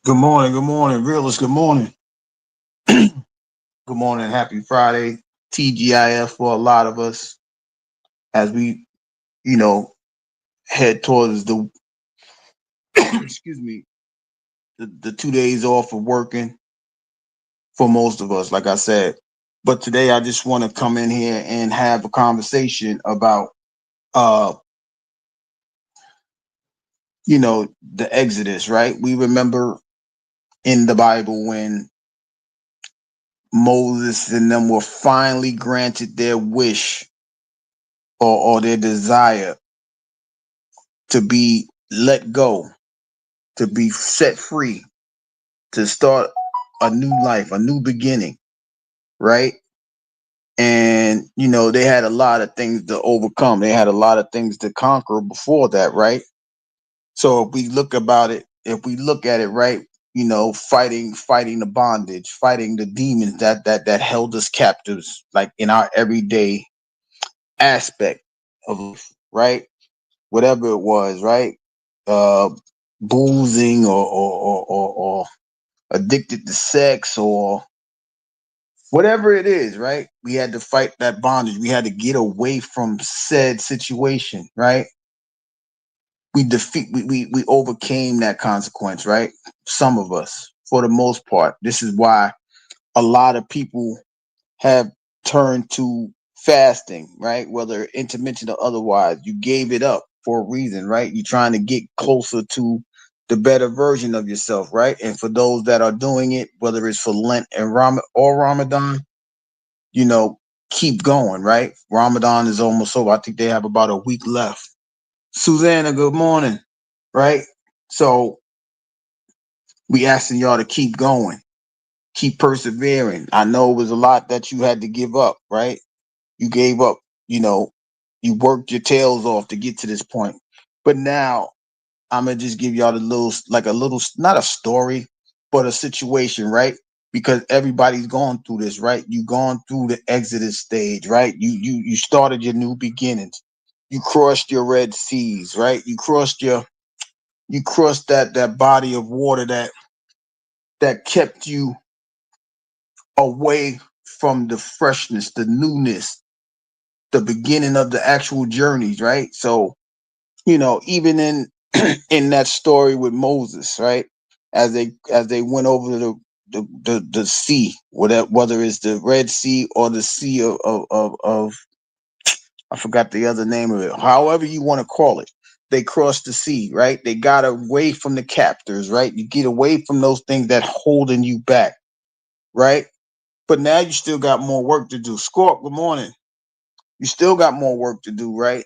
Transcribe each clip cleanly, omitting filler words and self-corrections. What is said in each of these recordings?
Good morning, realist. Good morning, good morning. Happy Friday, TGIF for a lot of us as we, you know, head towards the excuse me, the 2 days off of working for most of us, like I said. But today I just want to come in here and have a conversation about, uh, the Exodus. Right? We remember in the Bible when Moses and them were finally granted their wish or their desire to be let go, to be set free, to start a new life, a new beginning, right? And they had a lot of things to overcome. They had a lot of things to conquer before that, right? So if we look at it, right, fighting the bondage, fighting the demons that held us captives, like in our everyday aspect of life, right? Whatever it was, right? Uh, boozing or addicted to sex or whatever it is, right? We had to fight that bondage. We had to get away from said situation, right? We overcame that consequence, right? Some of us, for the most part. This is why a lot of people have turned to fasting, right? Whether intermittent or otherwise, you gave it up for a reason, right? You're trying to get closer to the better version of yourself, right? And for those that are doing it, whether it's for Lent and Ramadan, you know, keep going, right? Ramadan is almost over. I think they have about a week left. Susanna, good morning, right? So we asking y'all to keep going, keep persevering. I know it was a lot that you had to give up, right? You gave up, you know, you worked your tails off to get to this point. But now I'm gonna just give y'all a little, not a story, but a situation, right? Because everybody's gone through this, right? You gone through the Exodus stage, right? You started your new beginnings. You crossed your Red Seas, right? You crossed that body of water that kept you away from the freshness, the newness, the beginning of the actual journeys, right? So even in in that story with Moses, right? As they went over the sea, whether it's the Red Sea or the sea of I forgot the other name of it. However you want to call it, they crossed the sea, right? They got away from the captors, right? You get away from those things that holding you back, right? But now you still got more work to do. Scorp, good morning. You still got more work to do, right?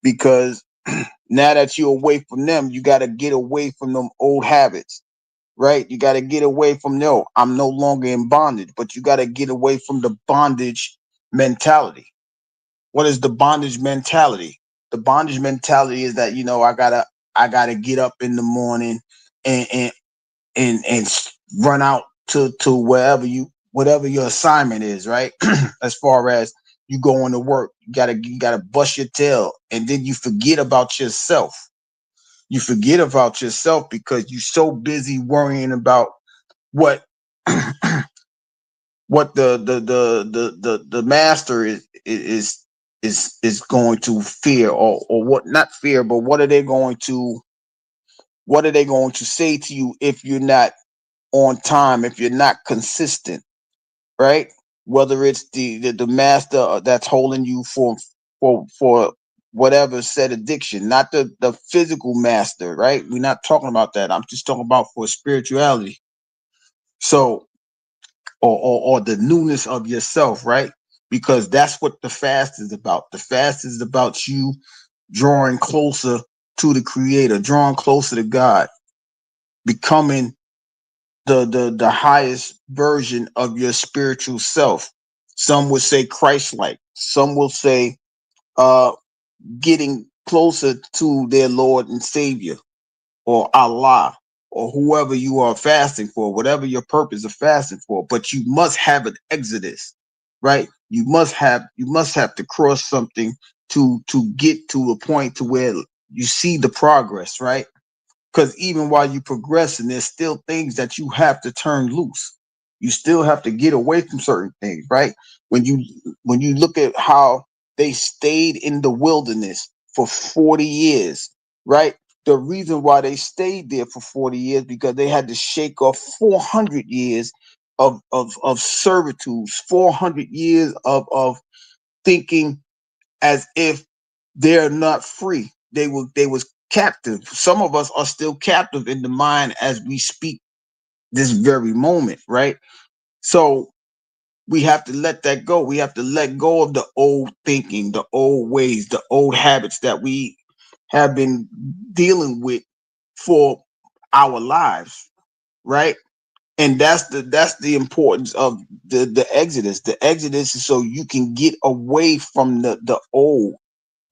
Because now that you're away from them, you got to get away from them old habits, right? You got to get away from no, I'm no longer in bondage, but you got to get away from the bondage mentality. What is the bondage mentality? The bondage mentality is that I gotta get up in the morning and run out to whatever your assignment is, right? As far as you going to work, you gotta bust your tail, and then you forget about yourself. You forget about yourself because you're so busy worrying about what what the master is going to fear, or what, not fear, but what are they going to say to you if you're not on time, if you're not consistent, right? Whether it's the master that's holding you for whatever said addiction, not the physical master, right? We're not talking about that. I'm just talking about for spirituality. So, or the newness of yourself, right? Because that's what the fast is about. The fast is about you drawing closer to the creator, drawing closer to God, becoming the highest version of your spiritual self. Some would say Christ-like. Some will say uh getting closer to their Lord and Savior, or Allah, or whoever you are fasting for, whatever your purpose of fasting for. But you must have an exodus, right? You must have to cross something to get to a point to where you see the progress, right? Because even while you progressing, there's still things that you have to turn loose. You still have to get away from certain things, right? When you when you look at how they stayed in the wilderness for 40 years, right? The reason why they stayed there for 40 years because they had to shake off 400 years of servitude, 400 years of thinking as if they're not free. They was captive. Some of us are still captive in the mind as we speak this very moment, right? So we have to let that go. We have to let go of the old thinking, the old ways, the old habits that we have been dealing with for our lives, right? And that's the importance of the exodus. The exodus is so you can get away from the old,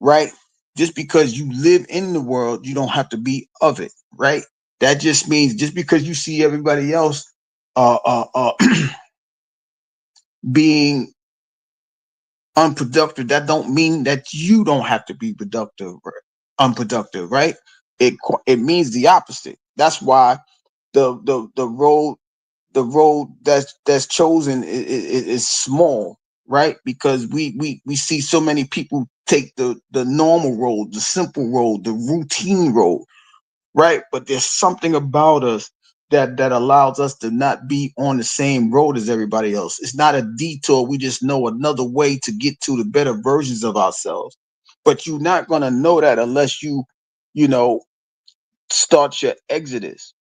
right? Just because you live in the world, you don't have to be of it, right? That just means just because you see everybody else being unproductive, that don't mean that you don't have to be productive or unproductive, right? It means the opposite. That's why the road that's chosen is small, right? Because we see so many people take the normal road, the simple road, the routine road, right? But there's something about us that allows us to not be on the same road as everybody else. It's not a detour. We just know another way to get to the better versions of ourselves. But you're not gonna know that unless you know, start your exodus,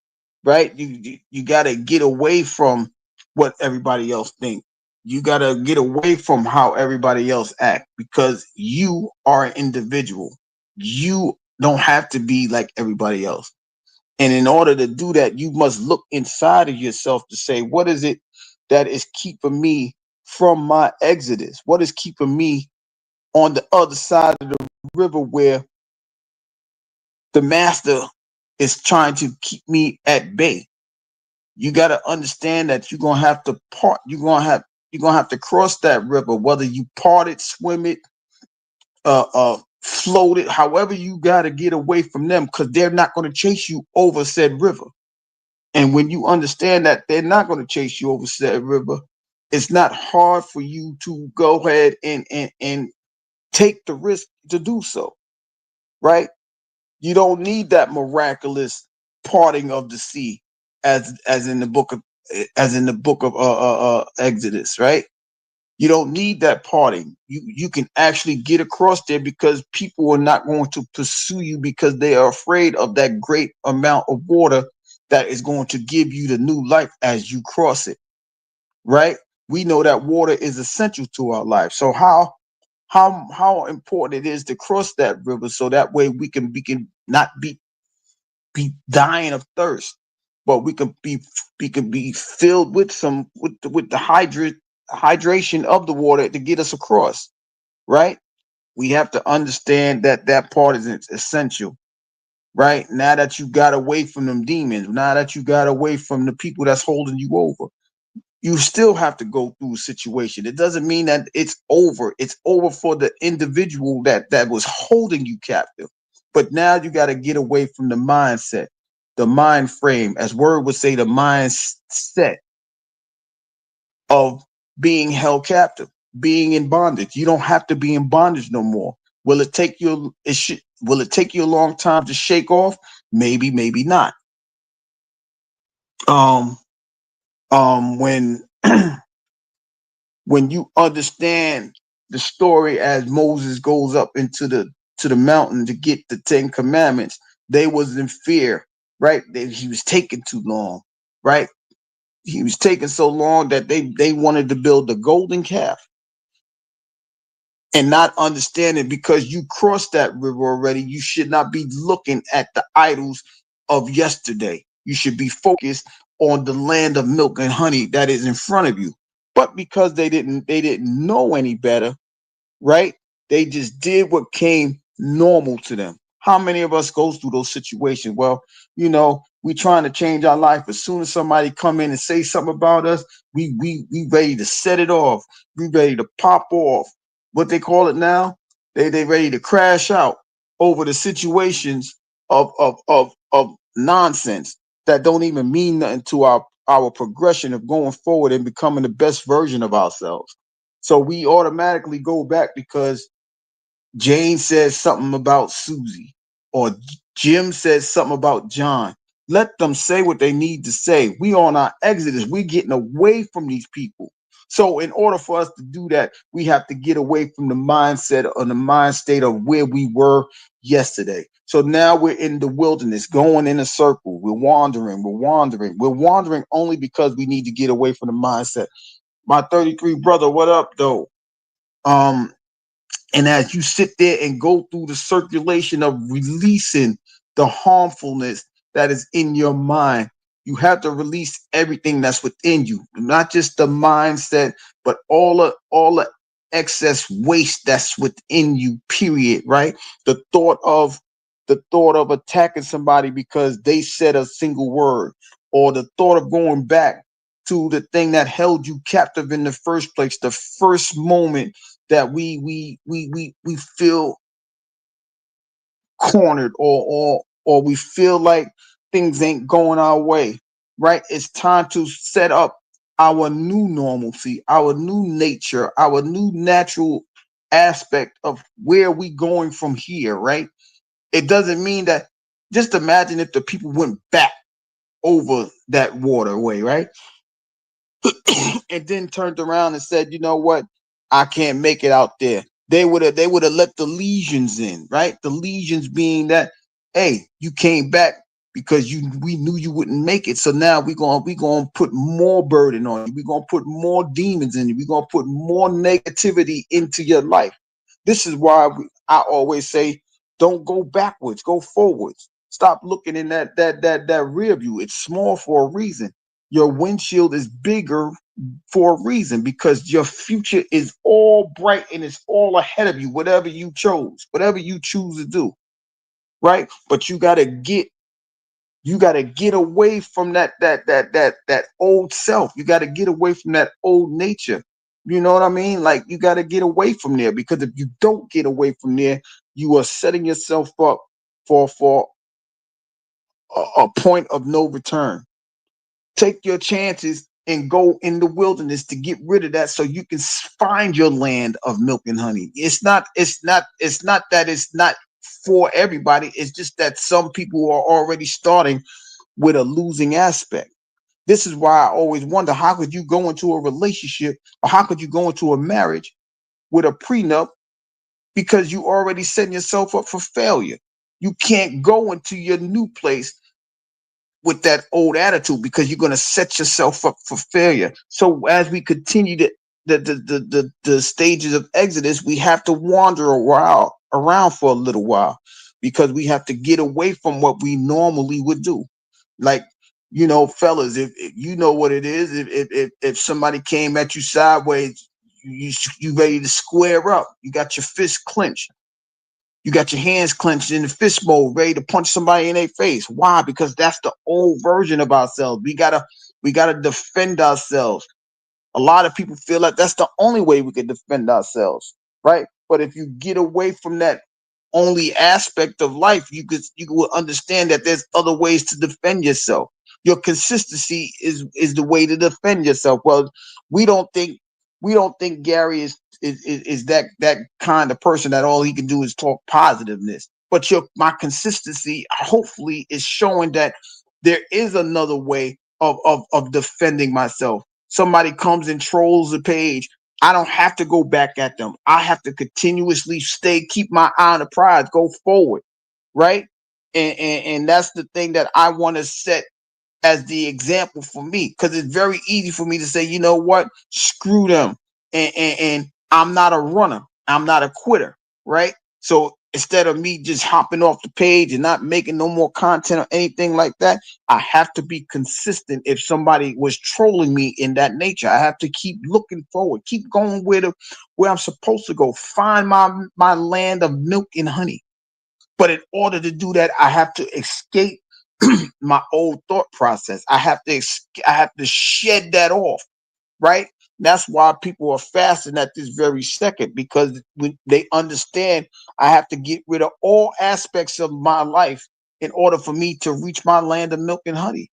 right? You got to get away from what everybody else think. You got to get away from how everybody else act because you are an individual. You don't have to be like everybody else. And in order to do that, you must look inside of yourself to say, what is it that is keeping me from my exodus? What is keeping me on the other side of the river where the master is trying to keep me at bay? You got to understand that you're gonna have to cross that river, whether you part it, swim it, float it, however you got to get away from them, because they're not going to chase you over said river. And when you understand that they're not going to chase you over said river, it's not hard for you to go ahead and take the risk to do so, right? You don't need that miraculous parting of the sea, as in the book of Exodus, right? You don't need that parting. You can actually get across there because people are not going to pursue you because they are afraid of that great amount of water that is going to give you the new life as you cross it, right? We know that water is essential to our life. So how important it is to cross that river so that way we can not be dying of thirst, but we can be filled with some with the hydration of the water to get us across, right? We have to understand that that part is essential, right? Now that you got away from them demons, now that you got away from the people that's holding you over, you still have to go through a situation. It doesn't mean that it's over. It's over for the individual that was holding you captive. But now you got to get away from the mindset, the mind frame, as word would say, the mindset of being held captive, being in bondage. You don't have to be in bondage no more. Will it take you a long time to shake off? Maybe, maybe not. Um, when when you understand the story as Moses goes up into the mountain to get the Ten Commandments, they was in fear, right? He was taking too long, right? He was taking so long that they wanted to build the golden calf and not understanding because you crossed that river already. You should not be looking at the idols of yesterday. You should be focused on the land of milk and honey that is in front of you. But because they didn't know any better, right? They just did what came normal to them. How many of us goes through those situations? Well, we trying to change our life. As soon as somebody come in and say something about us, we ready to set it off. We ready to pop off. What they call it now? They ready to crash out over the situations of nonsense that don't even mean nothing to our progression of going forward and becoming the best version of ourselves. So we automatically go back because Jane says something about Susie, or Jim says something about John. Let them say what they need to say. We on our exodus. We getting away from these people. So in order for us to do that, we have to get away from the mindset or the mind state of where we were yesterday. So now we're in the wilderness, going in a circle. We're wandering. We're wandering. We're wandering only because we need to get away from the mindset. My 33 brother, what up though? Um, and as you sit there and go through the circulation of releasing the harmfulness that is in your mind, you have to release everything that's within you, not just the mindset, but all the excess waste that's within you, period, right? The thought of attacking somebody because they said a single word, or the thought of going back to the thing that held you captive in the first place, the first moment that we feel cornered, or we feel like things ain't going our way, right? It's time to set up our new normalcy, our new nature, our new natural aspect of where we going from here, right? It doesn't mean that, just imagine if the people went back over that waterway, right? And then turned around and said, you know what? I can't make it out there. They would have let the lesions in, right? The lesions being that, hey, you came back because we knew you wouldn't make it. So now we gonna put more burden on you. We're gonna put more demons in you. We're gonna put more negativity into your life. This is why I always say, don't go backwards, go forwards. Stop looking in that rear view. It's small for a reason. Your windshield is bigger for a reason, because your future is all bright and it's all ahead of you, whatever you chose, whatever you choose to do, right? But you got to get away from that old self. You got to get away from that old nature. You know what I mean? Like, you got to get away from there, because if you don't get away from there, you are setting yourself up for a point of no return. Take your chances and go in the wilderness to get rid of that, so you can find your land of milk and honey. It's not that it's not for everybody. It's just that some people are already starting with a losing aspect. This is why I always wonder, how could you go into a relationship, or how could you go into a marriage with a prenup, because you already setting yourself up for failure. You can't go into your new place with that old attitude, because you're going to set yourself up for failure. So as we continue the stages of exodus, we have to wander around for a little while, because we have to get away from what we normally would do. Like, fellas, if you know what it is, if somebody came at you sideways, you ready to square up. You got your fist clenched. You got your hands clenched in the fist mode, ready to punch somebody in their face. Why? Because that's the old version of ourselves. We gotta defend ourselves. A lot of people feel like that's the only way we can defend ourselves, right? But if you get away from that only aspect of life, you will understand that there's other ways to defend yourself. Your consistency is the way to defend yourself. Well, we don't think we don't think Gary is that kind of person that all he can do is talk positiveness. But my consistency hopefully is showing that there is another way of defending myself. Somebody comes and trolls the page, I don't have to go back at them. I have to continuously keep my eye on the prize, go forward, right? And that's the thing that I want to set as the example for me, because it's very easy for me to say, you know what, screw them, and I'm not a runner, I'm not a quitter, right? So instead of me just hopping off the page and not making no more content or anything like that, I have to be consistent. If somebody was trolling me in that nature, I have to keep looking forward, keep going where I'm supposed to go, find my land of milk and honey. But in order to do that, I have to escape my old thought process. I have to shed that off, right? That's why people are fasting at this very second, because when they understand, I have to get rid of all aspects of my life in order for me to reach my land of milk and honey.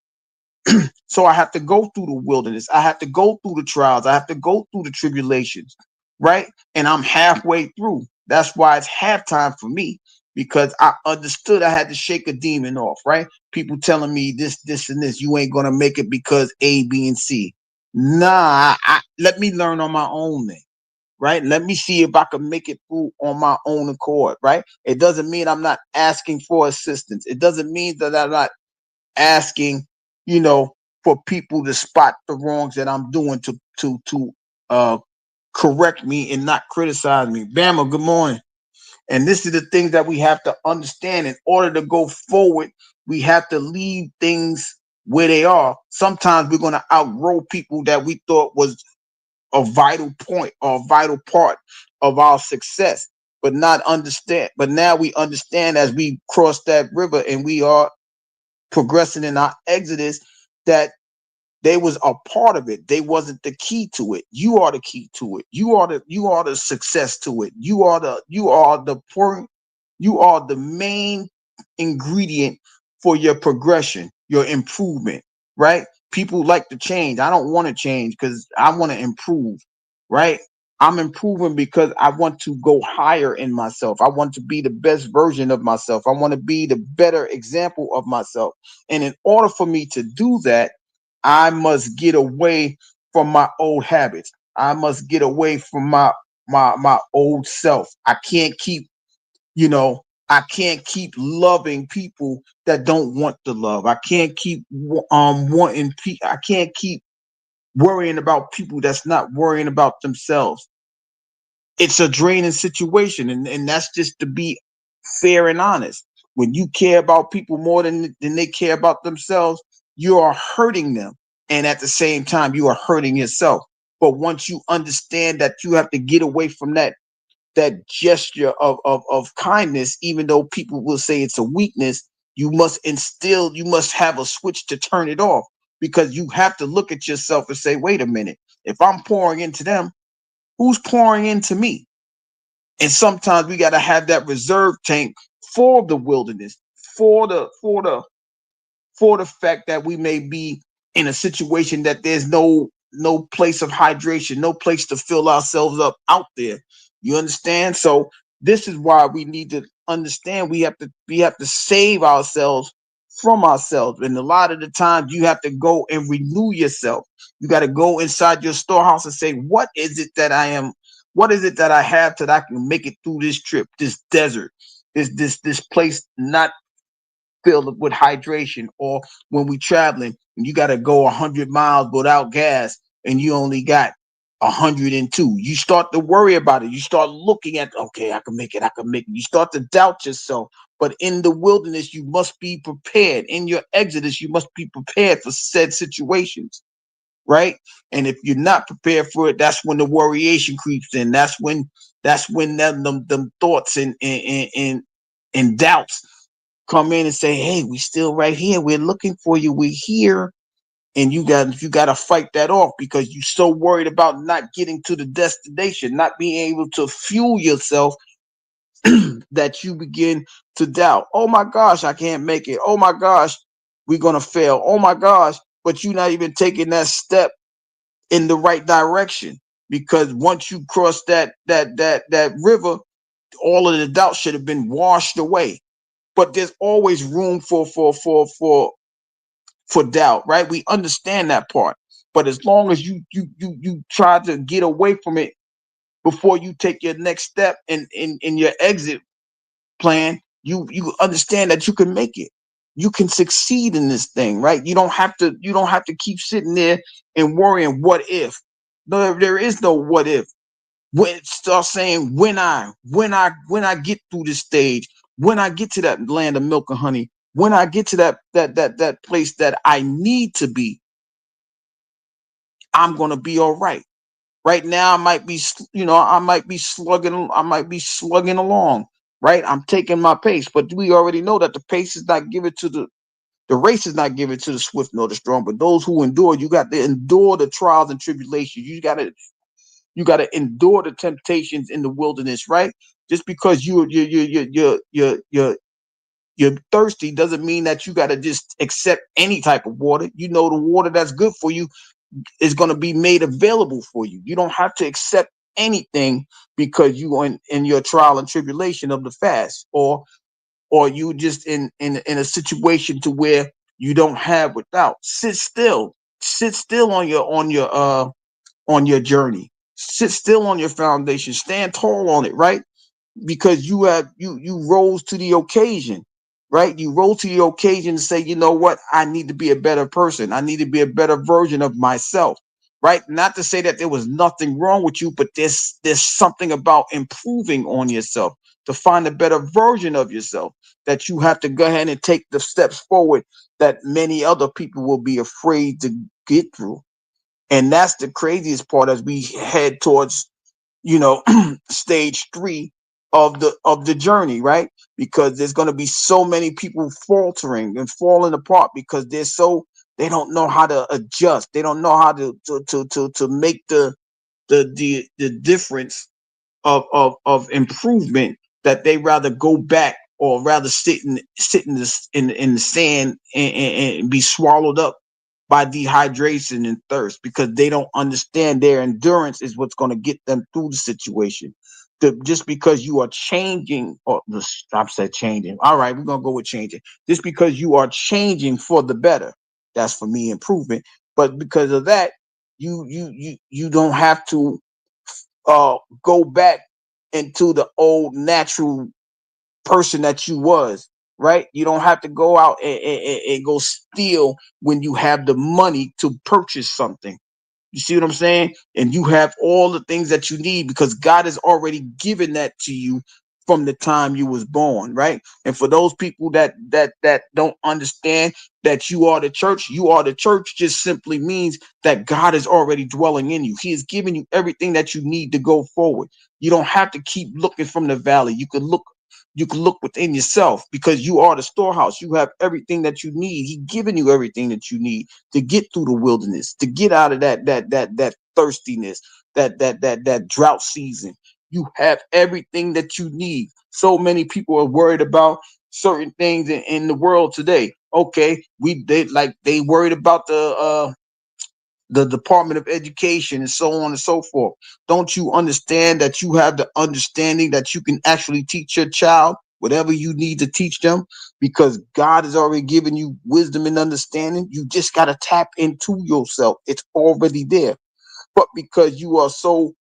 So I have to go through the wilderness. I have to go through the trials. I have to go through the tribulations, right? And I'm halfway through. That's why it's halftime for me, because I understood I had to shake a demon off, right? People telling me this, this, and this. You ain't gonna make it because A, B, and C. Nah, let me learn on my own then, right? Let me see if I can make it through on my own accord, right? It doesn't mean I'm not asking for assistance. It doesn't mean that I'm not asking, you know, for people to spot the wrongs that I'm doing to uh correct me and not criticize me. Bama, good morning. And this is the things that we have to understand. In order to go forward, we have to leave things where they are. Sometimes we're going to outgrow people that we thought was a vital point or a vital part of our success, but not understand. But now we understand as we cross that river and we are progressing in our exodus, that they was a part of it. They wasn't the key to it. You are the key to it. You are the success to it. You are the main ingredient for your progression, your improvement, right? People like to change. I don't want to change because I want to improve, right? I'm improving because I want to go higher in myself. I want to be the best version of myself. I want to be the better example of myself. And in order for me to do that, I must get away from my old habits. I must get away from my old self. I can't keep, you know, I can't keep loving people that don't want the love. I can't keep wanting I can't keep worrying about people that's not worrying about themselves. It's a draining situation, and that's just to be fair and honest. When you care about people more than they care about themselves, you are hurting them, and at the same time you are hurting yourself. But once you understand that you have to get away from that gesture of kindness, even though people will say it's a weakness, you must have a switch to turn it off, because you have to look at yourself and say, wait a minute, if I'm pouring into them, who's pouring into me? And sometimes we got to have that reserve tank for the wilderness, for the fact that we may be in a situation that there's no place of hydration, no place to fill ourselves up out there. You understand? So this is why we need to understand we have to save ourselves from ourselves. And a lot of the times you have to go and renew yourself. You got to go inside your storehouse and say, what is it that I am? What is it that I have that I can make it through this trip, this desert, this place not filled with hydration? Or when we traveling, you got to go 100 miles without gas and you only got 102. You start to worry about it. You start looking at, okay, I can make it, I can make it. You start to doubt yourself. But in the wilderness, you must be prepared. In your exodus, you must be prepared for said situations, right? And if you're not prepared for it, that's when the worryation creeps in. That's when them thoughts and doubts come in and say, "Hey, we still right here. We're looking for you. We're here." And you got to fight that off, because you're so worried about not getting to the destination, not being able to fuel yourself, that you begin to doubt. Oh my gosh, I can't make it. Oh my gosh, we're gonna fail. Oh my gosh, but you're not even taking that step in the right direction, because once you cross that river, all of the doubt should have been washed away. But there's always room for doubt, right? We understand that part. But as long as you try to get away from it before you take your next step in your exit plan, you understand that you can make it. You can succeed in this thing, right? You don't have to keep sitting there and worrying what if. No, there is no what if. When start saying when I get through this stage, when I get to that land of milk and honey, when I get to that place that I need to be, I'm gonna be all right. Right now, I might be slugging along. Right, I'm taking my pace, but we already know that the pace is not given to the race is not given to the swift nor the strong, but those who endure. You got to endure the trials and tribulations. You got to endure the temptations in the wilderness, right? Just because you're thirsty doesn't mean that you got to just accept any type of water. You know, the water that's good for you is going to be made available for you. You don't have to accept anything because you are in your trial and tribulation of the fast, or you just in a situation to where you don't have without. Sit still on your journey. Sit still on your foundation. Stand tall on it, right? Because you rose to the occasion, right? You rose to the occasion to say, you know what, I need to be a better person. I need to be a better version of myself, right? Not to say that there was nothing wrong with you, but there's something about improving on yourself to find a better version of yourself, that you have to go ahead and take the steps forward that many other people will be afraid to get through. And that's the craziest part as we head towards, you know, stage 3 of the journey, right? Because there's going to be so many people faltering and falling apart because they don't know how to adjust. They don't know how to make the difference of improvement, that they rather go back or rather sit in the sand and be swallowed up by dehydration and thirst, because they don't understand their endurance is what's going to get them through the situation. Just because you are changing, or I said changing. All right, we're gonna go with changing. Just because you are changing for the better, that's for me improvement. But because of that, you don't have to go back into the old natural person that you was, right? You don't have to go out and go steal when you have the money to purchase something. You see what I'm saying? And you have all the things that you need because God has already given that to you from the time you was born, right? And for those people that don't understand that you are the church just simply means that God is already dwelling in you. He has given you everything that you need to go forward. You don't have to keep looking from the valley. You can look within yourself because you are the storehouse. You have everything that you need. He's given you everything that you need to get through the wilderness, to get out of that thirstiness, that drought season. You have everything that you need. So many people are worried about certain things in the world today. Okay, they worried about the Department of Education and so on and so forth. Don't you understand that you have the understanding that you can actually teach your child whatever you need to teach them, because God has already given you wisdom and understanding? You just got to tap into yourself. It's already there. But because you are so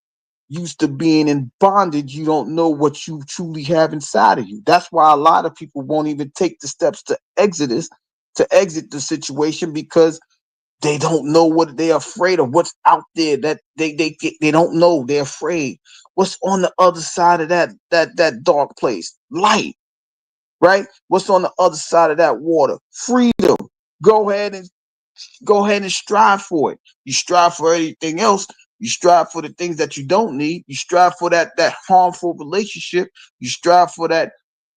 used to being in bondage, you don't know what you truly have inside of you. That's why a lot of people won't even take the steps to exit the situation, because they don't know what they're afraid of, what's out there that they don't know. They're afraid. What's on the other side of that dark place? Light, right? What's on the other side of that water? Freedom. Go ahead and strive for it. You strive for anything else. You strive for the things that you don't need. You strive for that harmful relationship. You strive for that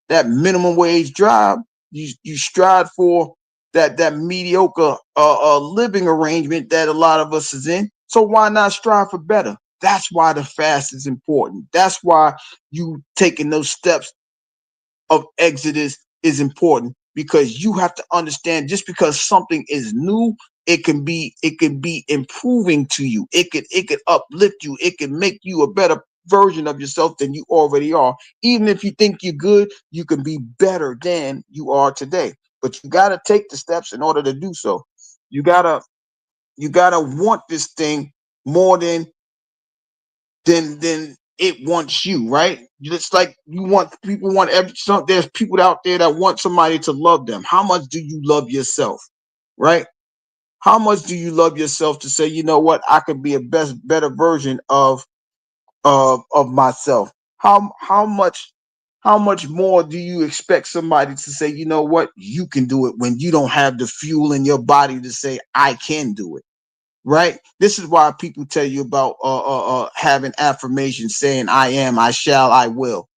minimum wage job. You strive for that mediocre living arrangement that a lot of us is in. So why not strive for better? That's why the fast is important. That's why you taking those steps of Exodus is important, because you have to understand, just because something is new, it can be improving to you. It could uplift you. It can make you a better version of yourself than you already are. Even if you think you're good, you can be better than you are today. But you gotta take the steps in order to do so. You gotta you gotta want this thing more than it wants you, right? Just like you want people want there's people out there that want somebody to love them. How much do you love yourself, right? How much do you love yourself to say, you know what, I could be a better version of myself? How much more do you expect somebody to say, you know what, you can do it, when you don't have the fuel in your body to say I can do it? Right? This is why people tell you about having affirmations, saying I am, I shall, I will.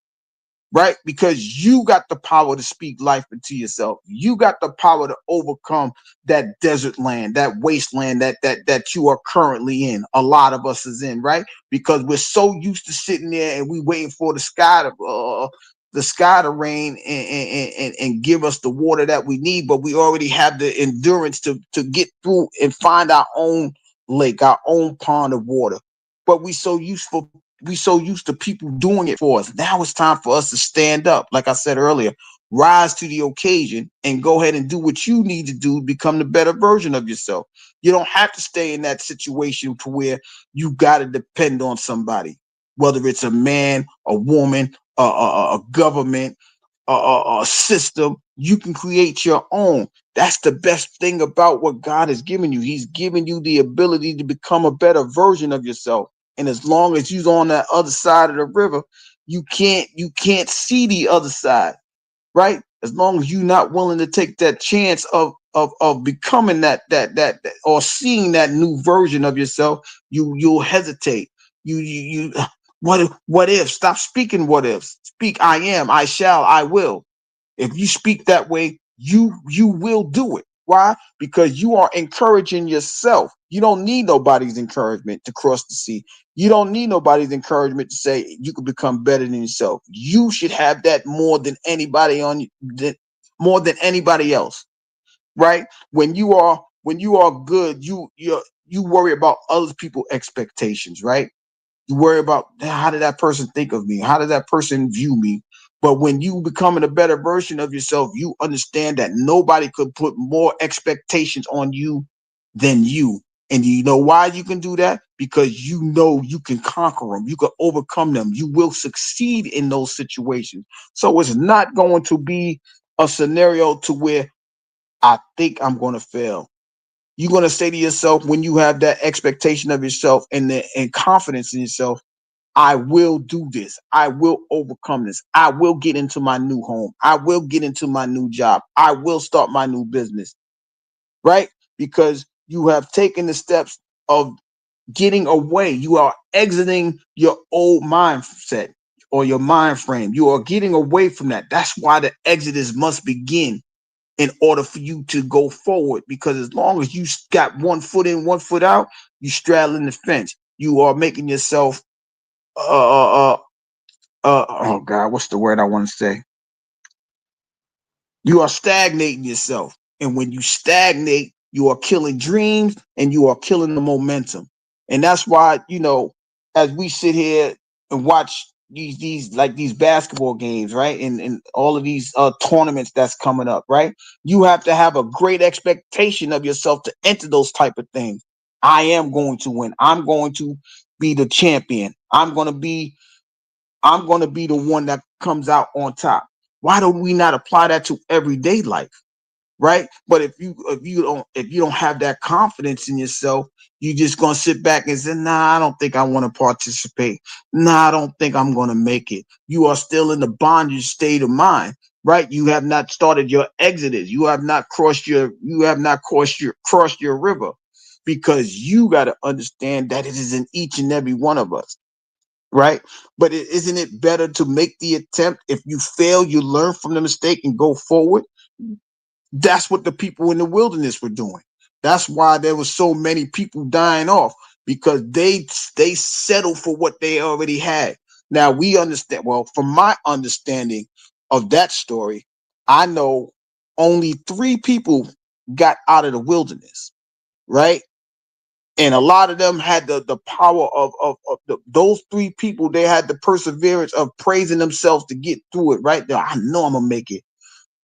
Right? Because you got the power to speak life into yourself. You got the power to overcome that desert land, that wasteland that you are currently in. A lot of us is in, right? Because we're so used to sitting there and we waiting for the sky the sky to rain and give us the water that we need, but we already have the endurance to get through and find our own lake, our own pond of water. But we so used to people doing it for us. Now it's time for us to stand up, like I said earlier, rise to the occasion and go ahead and do what you need to do to become the better version of yourself. You don't have to stay in that situation to where you got to depend on somebody, whether it's a man, a woman, a government, a system. You can create your own. That's the best thing about what God has given you. He's given you the ability to become a better version of yourself. And as long as you're on that other side of the river, you can't see the other side, right? As long as you're not willing to take that chance of becoming that or seeing that new version of yourself, you'll hesitate. You what if? Stop speaking what ifs. Speak I am, I shall, I will. If you speak that way, you will do it. Why? Because you are encouraging yourself. You don't need nobody's encouragement to cross the sea. You don't need nobody's encouragement to say you can become better than yourself. You should have that more than anybody more than anybody else, right? When you are good, you worry about other people's expectations, right? You worry about how did that person think of me? How did that person view me? But when you becoming a better version of yourself, you understand that nobody could put more expectations on you than you. And you know why you can do that? Because you know you can conquer them. You can overcome them. You will succeed in those situations. So it's not going to be a scenario to where I think I'm going to fail. You're going to say to yourself when you have that expectation of yourself and confidence in yourself, I will do this. I will overcome this. I will get into my new home. I will get into my new job. I will start my new business, right? Because you have taken the steps of getting away. You are exiting your old mindset or your mind frame. You are getting away from that. That's why the exodus must begin in order for you to go forward. Because as long as you got one foot in, one foot out, you straddling the fence. You are making yourself oh God, what's the word I want to say? You are stagnating yourself. And when you stagnate, you are killing dreams and you are killing the momentum. And that's why, as we sit here and watch these basketball games, right? And all of these tournaments that's coming up, right? You have to have a great expectation of yourself to enter those type of things. I am going to win. I'm going to be the champion. I'm going to be the one that comes out on top. Why don't we not apply that to everyday life, right? But if you don't have that confidence in yourself, you just gonna sit back and say, "Nah, I don't think I want to participate. Nah, I don't think I'm gonna make it." You are still in the bondage state of mind, right? You have not started your exodus. You have not crossed your river, because you got to understand that it is in each and every one of us, right? But isn't it better to make the attempt? If you fail, you learn from the mistake and go forward. That's what the people in the wilderness were doing. That's why there was so many people dying off, because they settled for what they already had. Now we understand. Well, from my understanding of that story, I know only 3 people got out of the wilderness, right? And a lot of them had the power of those 3 people. They had the perseverance of praising themselves to get through it. Right there, I know I'm gonna make it.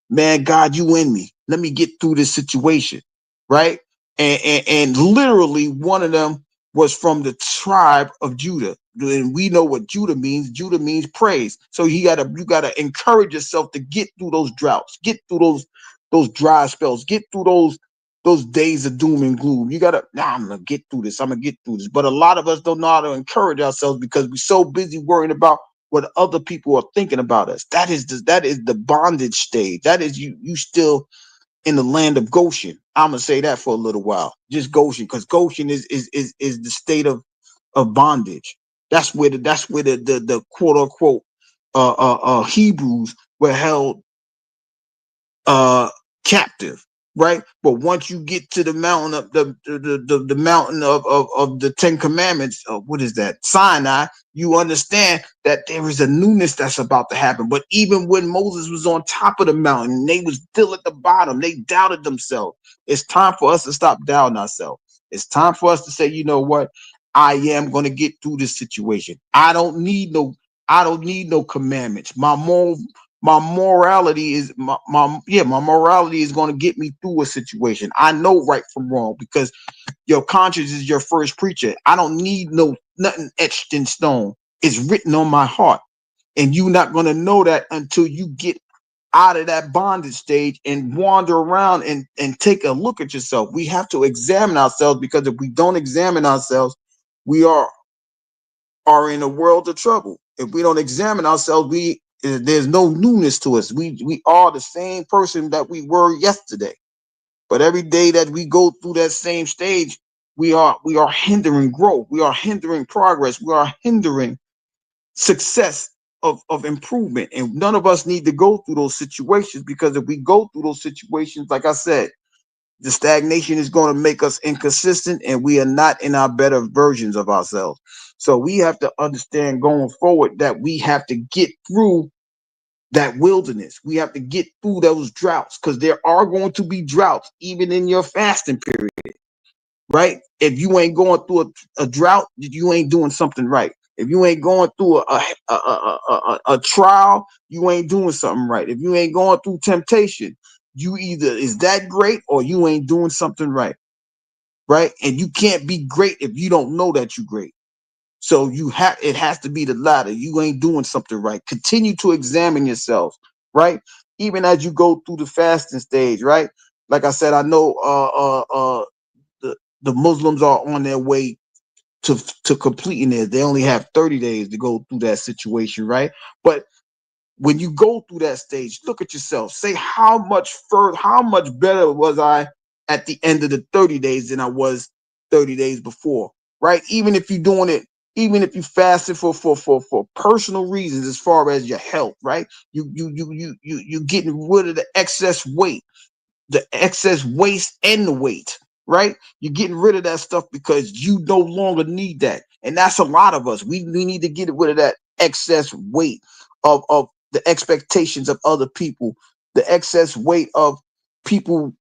Man, God, you in me. Let me get through this situation, right? And literally, one of them was from the tribe of Judah, and we know what Judah means. Judah means praise. So you gotta encourage yourself to get through those droughts, get through those dry spells, get through those days of doom and gloom. You gotta, nah, I'm gonna get through this. I'm gonna get through this. But a lot of us don't know how to encourage ourselves because we're so busy worrying about what other people are thinking about us. That is the bondage stage. That is you still in the land of Goshen. I'm gonna say that for a little while. Just Goshen, because Goshen is the state of bondage. That's where the quote unquote Hebrews were held uh captive. right? But once you get to the mountain of the mountain of the Ten Commandments, what is that? Sinai, you understand that there is a newness that's about to happen. But even when Moses was on top of the mountain, they was still at the bottom. They doubted themselves. It's time for us to stop doubting ourselves. It's time for us to say, you know what? I am going to get through this situation. I don't need no commandments. My morality is my morality is going to get me through a situation. I know right from wrong because your conscience is your first preacher. I don't need nothing etched in stone. It's written on my heart. And you're not going to know that until you get out of that bondage stage and wander around and take a look at yourself. We have to examine ourselves, because if we don't examine ourselves, we are in a world of trouble. If we don't examine ourselves, there's no newness to us. We are the same person that we were yesterday. But every day that we go through that same stage, we are hindering growth. We are hindering progress. We are hindering success of improvement. And none of us need to go through those situations, because if we go through those situations, like I said, the stagnation is going to make us inconsistent, and we are not in our better versions of ourselves. So we have to understand going forward that we have to get through that wilderness. We have to get through those droughts, because there are going to be droughts even in your fasting period, right? If you ain't going through a drought, you ain't doing something right. If you ain't going through a trial, you ain't doing something right. If you ain't going through temptation, you either is that great or you ain't doing something right, right? And you can't be great if you don't know that you're great. So it has to be the latter. You ain't doing something right. Continue to examine yourself, right? Even as you go through the fasting stage, right? Like I said, I know the Muslims are on their way to completing it. They only have 30 days to go through that situation, right? But when you go through that stage, look at yourself. Say, how much better was I at the end of the 30 days than I was 30 days before, right? Even if you're doing it, even if you fasted for personal reasons, as far as your health, right? You getting rid of the excess weight, the excess waste and the weight, right? You're getting rid of that stuff because you no longer need that. And that's a lot of us. We need to get rid of that excess weight of the expectations of other people, the excess weight of people,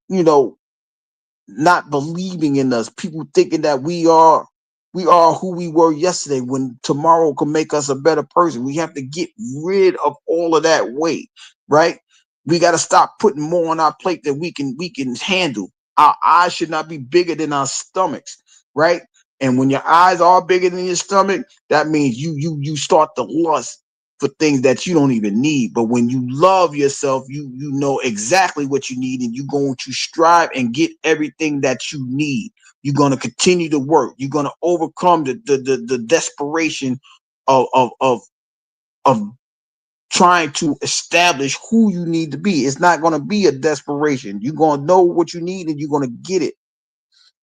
not believing in us, people thinking that we are who we were yesterday, when tomorrow can make us a better person. We have to get rid of all of that weight, right? We got to stop putting more on our plate than we can handle. Our eyes should not be bigger than our stomachs, right? And when your eyes are bigger than your stomach, that means you start to lust for things that you don't even need. But when you love yourself, you know exactly what you need, and you're going to strive and get everything that you need. You're going to continue to work. You're going to overcome the desperation of trying to establish who you need to be. It's not going to be a desperation. You're going to know what you need, and you're going to get it.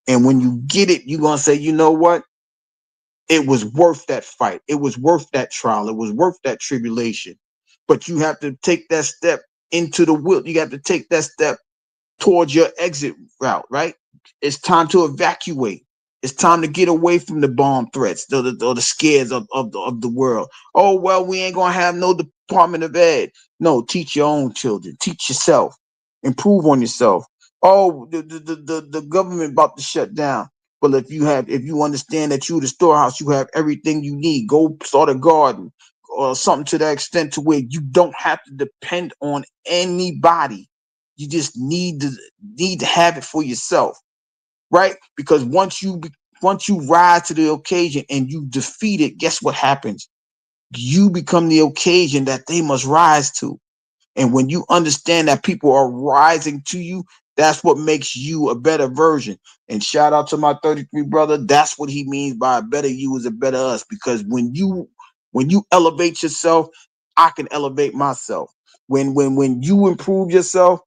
And when you get it, you're going to say, you know what? It was worth that fight. It was worth that trial. It was worth that tribulation. But you have to take that step into the will. You have to take that step towards your exit route, right? It's time to evacuate. It's time to get away from the bomb threats, or the scares of the world. Oh, well, we ain't going to have no Department of Ed. No, teach your own children. Teach yourself. Improve on yourself. Oh, the government about to shut down. But if you understand that you the storehouse, you have everything you need. Go start a garden or something to that extent, to where you don't have to depend on anybody. You just need to have it for yourself, right? Because once you rise to the occasion and you defeat it, guess what happens? You become the occasion that they must rise to. And when you understand that people are rising to you, that's what makes you a better version. And shout out to my 33 brother. That's what he means by a better you is a better us. Because when you elevate yourself, I can elevate myself. When you improve yourself,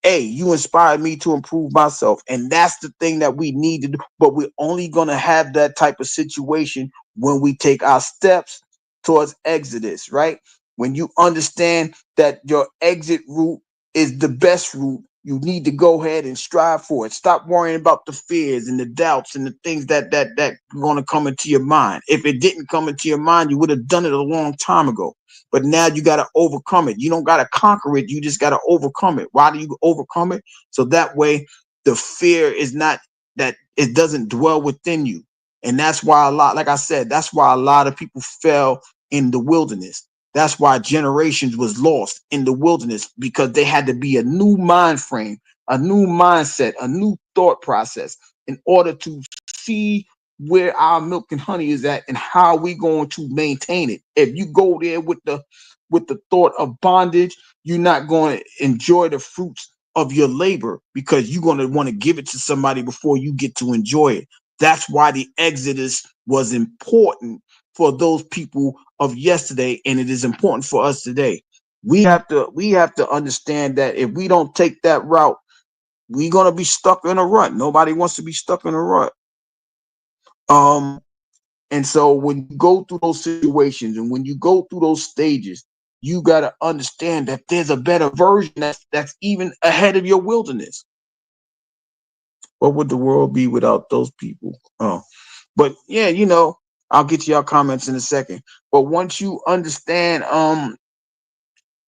hey, you inspired me to improve myself. And that's the thing that we need to do. But we're only going to have that type of situation when we take our steps towards exodus, right? When you understand that your exit route is the best route, You need to go ahead and strive for it. Stop worrying about the fears and the doubts and the things that are going to come into your mind. If it didn't come into your mind, you would have done it a long time ago. But now you got to overcome it. You don't got to conquer it. You just got to overcome it. Why do you overcome it? So that way the fear is not, that it doesn't dwell within you. And that's why a lot, like I said, that's why a lot of people fell in the wilderness. That's why generations was lost in the wilderness, because they had to be a new mind frame, a new mindset, a new thought process in order to see where our milk and honey is at and how we going to maintain it. If you go there with the thought of bondage, you're not going to enjoy the fruits of your labor, because you're going to want to give it to somebody before you get to enjoy it. That's why the Exodus was important for those people of yesterday, and it is important for us today. We have to understand that if we don't take that route, we're gonna be stuck in a rut. Nobody wants to be stuck in a rut. Um, and so when you go through those situations and when you go through those stages, you gotta understand that there's a better version that's even ahead of your wilderness. What would the world be without those people? Oh, but yeah, I'll get to y'all comments in a second. But once you understand,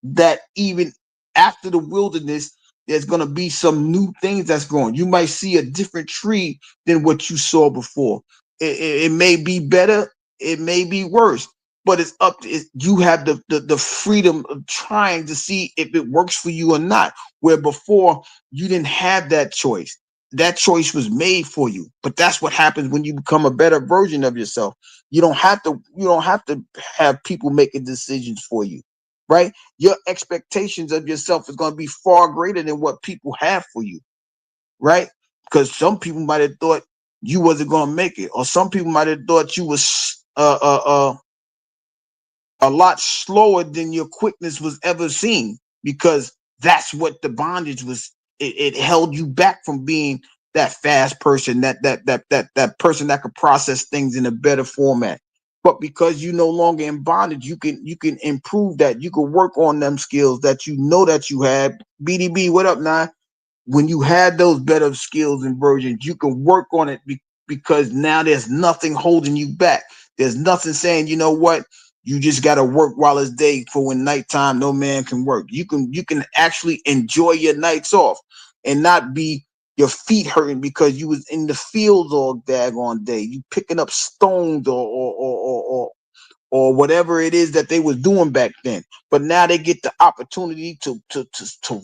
that even after the wilderness, there's going to be some new things that's growing. You might see a different tree than what you saw before. It may be better, it may be worse, but it's up to you. Have the freedom of trying to see if it works for you or not. Where before you didn't have that choice. That choice was made for you. But that's what happens when you become a better version of yourself. You don't have to have people making decisions for you, right? Your expectations of yourself is going to be far greater than what people have for you, right? Because some people might have thought you wasn't going to make it, or some people might have thought you was a lot slower than your quickness was ever seen, because that's what the bondage was. It held you back from being that fast person, that person that could process things in a better format. But because you no longer in bondage, you can improve that. You can work on them skills that you know that you had. BDB, what up, now? When you had those better skills and versions, you can work on it, because now there's nothing holding you back. There's nothing saying, you know what, you just got to work while it's day, for when nighttime no man can work. You can actually enjoy your nights off and not be your feet hurting because you was in the fields all daggone day. You picking up stones or whatever it is that they was doing back then. But now they get the opportunity to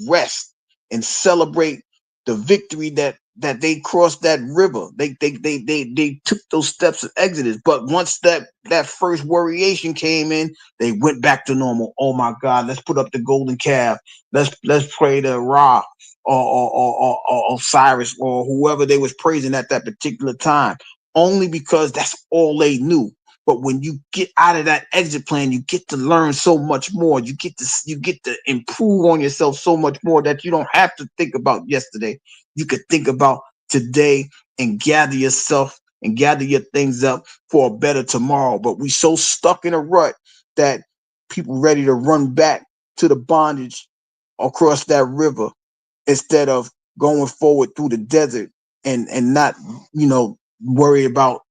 rest and celebrate the victory that they crossed that river. They took those steps of Exodus. But once that first warriation came in, they went back to normal. Oh my God, let's put up the golden calf. Let's pray to Ra or Osiris or whoever they was praising at that particular time. Only because that's all they knew. But when you get out of that exit plan, you get to learn so much more. You get to improve on yourself so much more that you don't have to think about yesterday. You could think about today and gather yourself and gather your things up for a better tomorrow. But we so stuck in a rut that people ready to run back to the bondage across that river instead of going forward through the desert and not worry about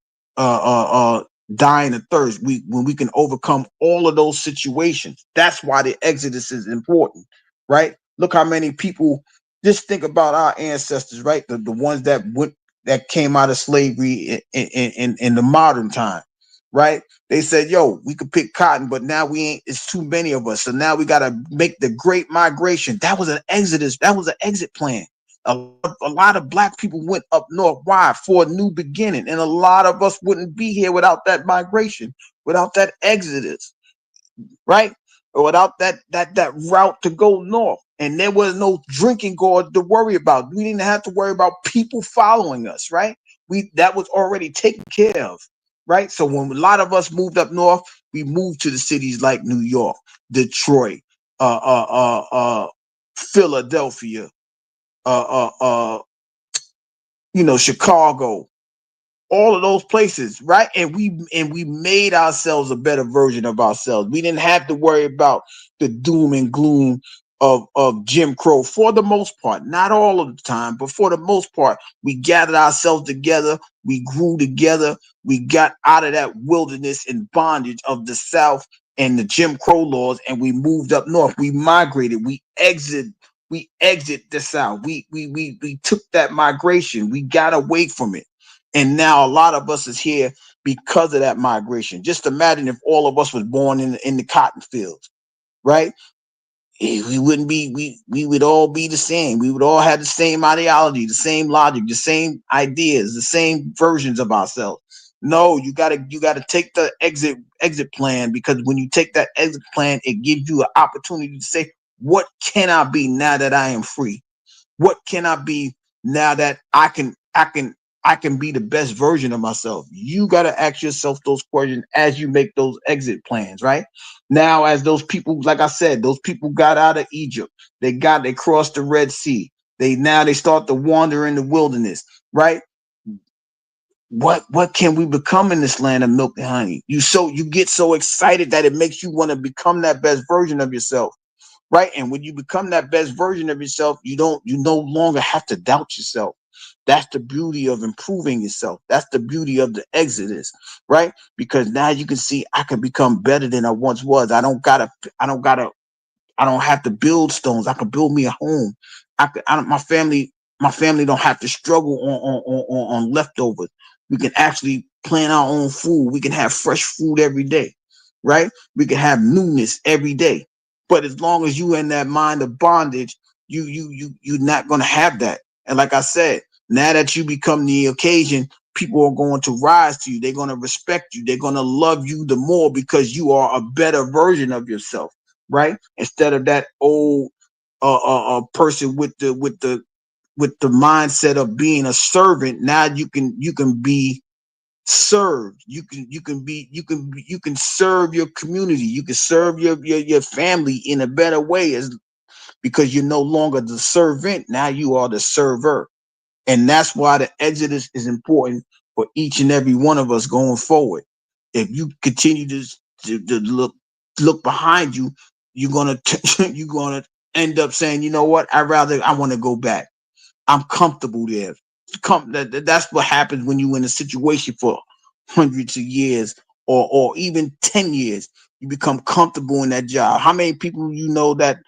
dying of thirst. When we can overcome all of those situations. That's why the Exodus is important, right? Look how many people. Just think about our ancestors, right? The ones that came out of slavery in the modern time, right? They said, "Yo, we could pick cotton, but now we ain't. It's too many of us, so now we got to make the Great Migration." That was an exodus. That was an exit plan. A lot of black people went up north. Why? For a new beginning. And a lot of us wouldn't be here without that migration, without that exodus, right? Or without that route to go north. And there was no drinking gourd to worry about. We didn't have to worry about people following us, right? That was already taken care of, right? So when a lot of us moved up north, we moved to the cities like New York, Detroit, Philadelphia, uh, uh, Chicago, all of those places, right? And we made ourselves a better version of ourselves. We didn't have to worry about the doom and gloom of Jim Crow for the most part, not all of the time, but for the most part, we gathered ourselves together, we grew together, we got out of that wilderness and bondage of the South and the Jim Crow laws, and we moved up north. We migrated, we exit the South. We took that migration, we got away from it. And now a lot of us is here because of that migration. Just imagine if all of us was born in the cotton fields, right? We wouldn't be we would all be the same. We would all have the same ideology, the same logic, the same ideas, the same versions of ourselves. No, you gotta take the exit plan, because when you take that exit plan, it gives you an opportunity to say, what can I be now that I am free? What can I be now that I can be the best version of myself? You got to ask yourself those questions as you make those exit plans, right? Now, as those people, like I said, those people got out of Egypt, they crossed the Red Sea. They start to wander in the wilderness, right? What can we become in this land of milk and honey? You get so excited that it makes you want to become that best version of yourself, right? And when you become that best version of yourself, you no longer have to doubt yourself. That's the beauty of improving yourself. That's the beauty of the exodus, right? Because now you can see, I can become better than I once was. I don't have to build stones. I can build me a home. I don't, my family don't have to struggle on leftovers. We can actually plant our own food. We can have fresh food every day, right? We can have newness every day. But as long as you in that mind of bondage, you're not gonna have that. And like I said, now that you become the occasion, people are going to rise to you. They're gonna respect you. They're gonna love you the more because you are a better version of yourself, right? Instead of that old person with the mindset of being a servant. Now you can be served. You can serve your community. You can serve your family in a better way, as because you're no longer the servant. Now you are the server. And that's why the exodus is important for each and every one of us going forward. If you continue to look behind you, you're gonna you're gonna end up saying, you know what, I want to go back. I'm comfortable there. That's what happens when you're in a situation for hundreds of years, or even 10 years. You become comfortable in that job. How many people you know that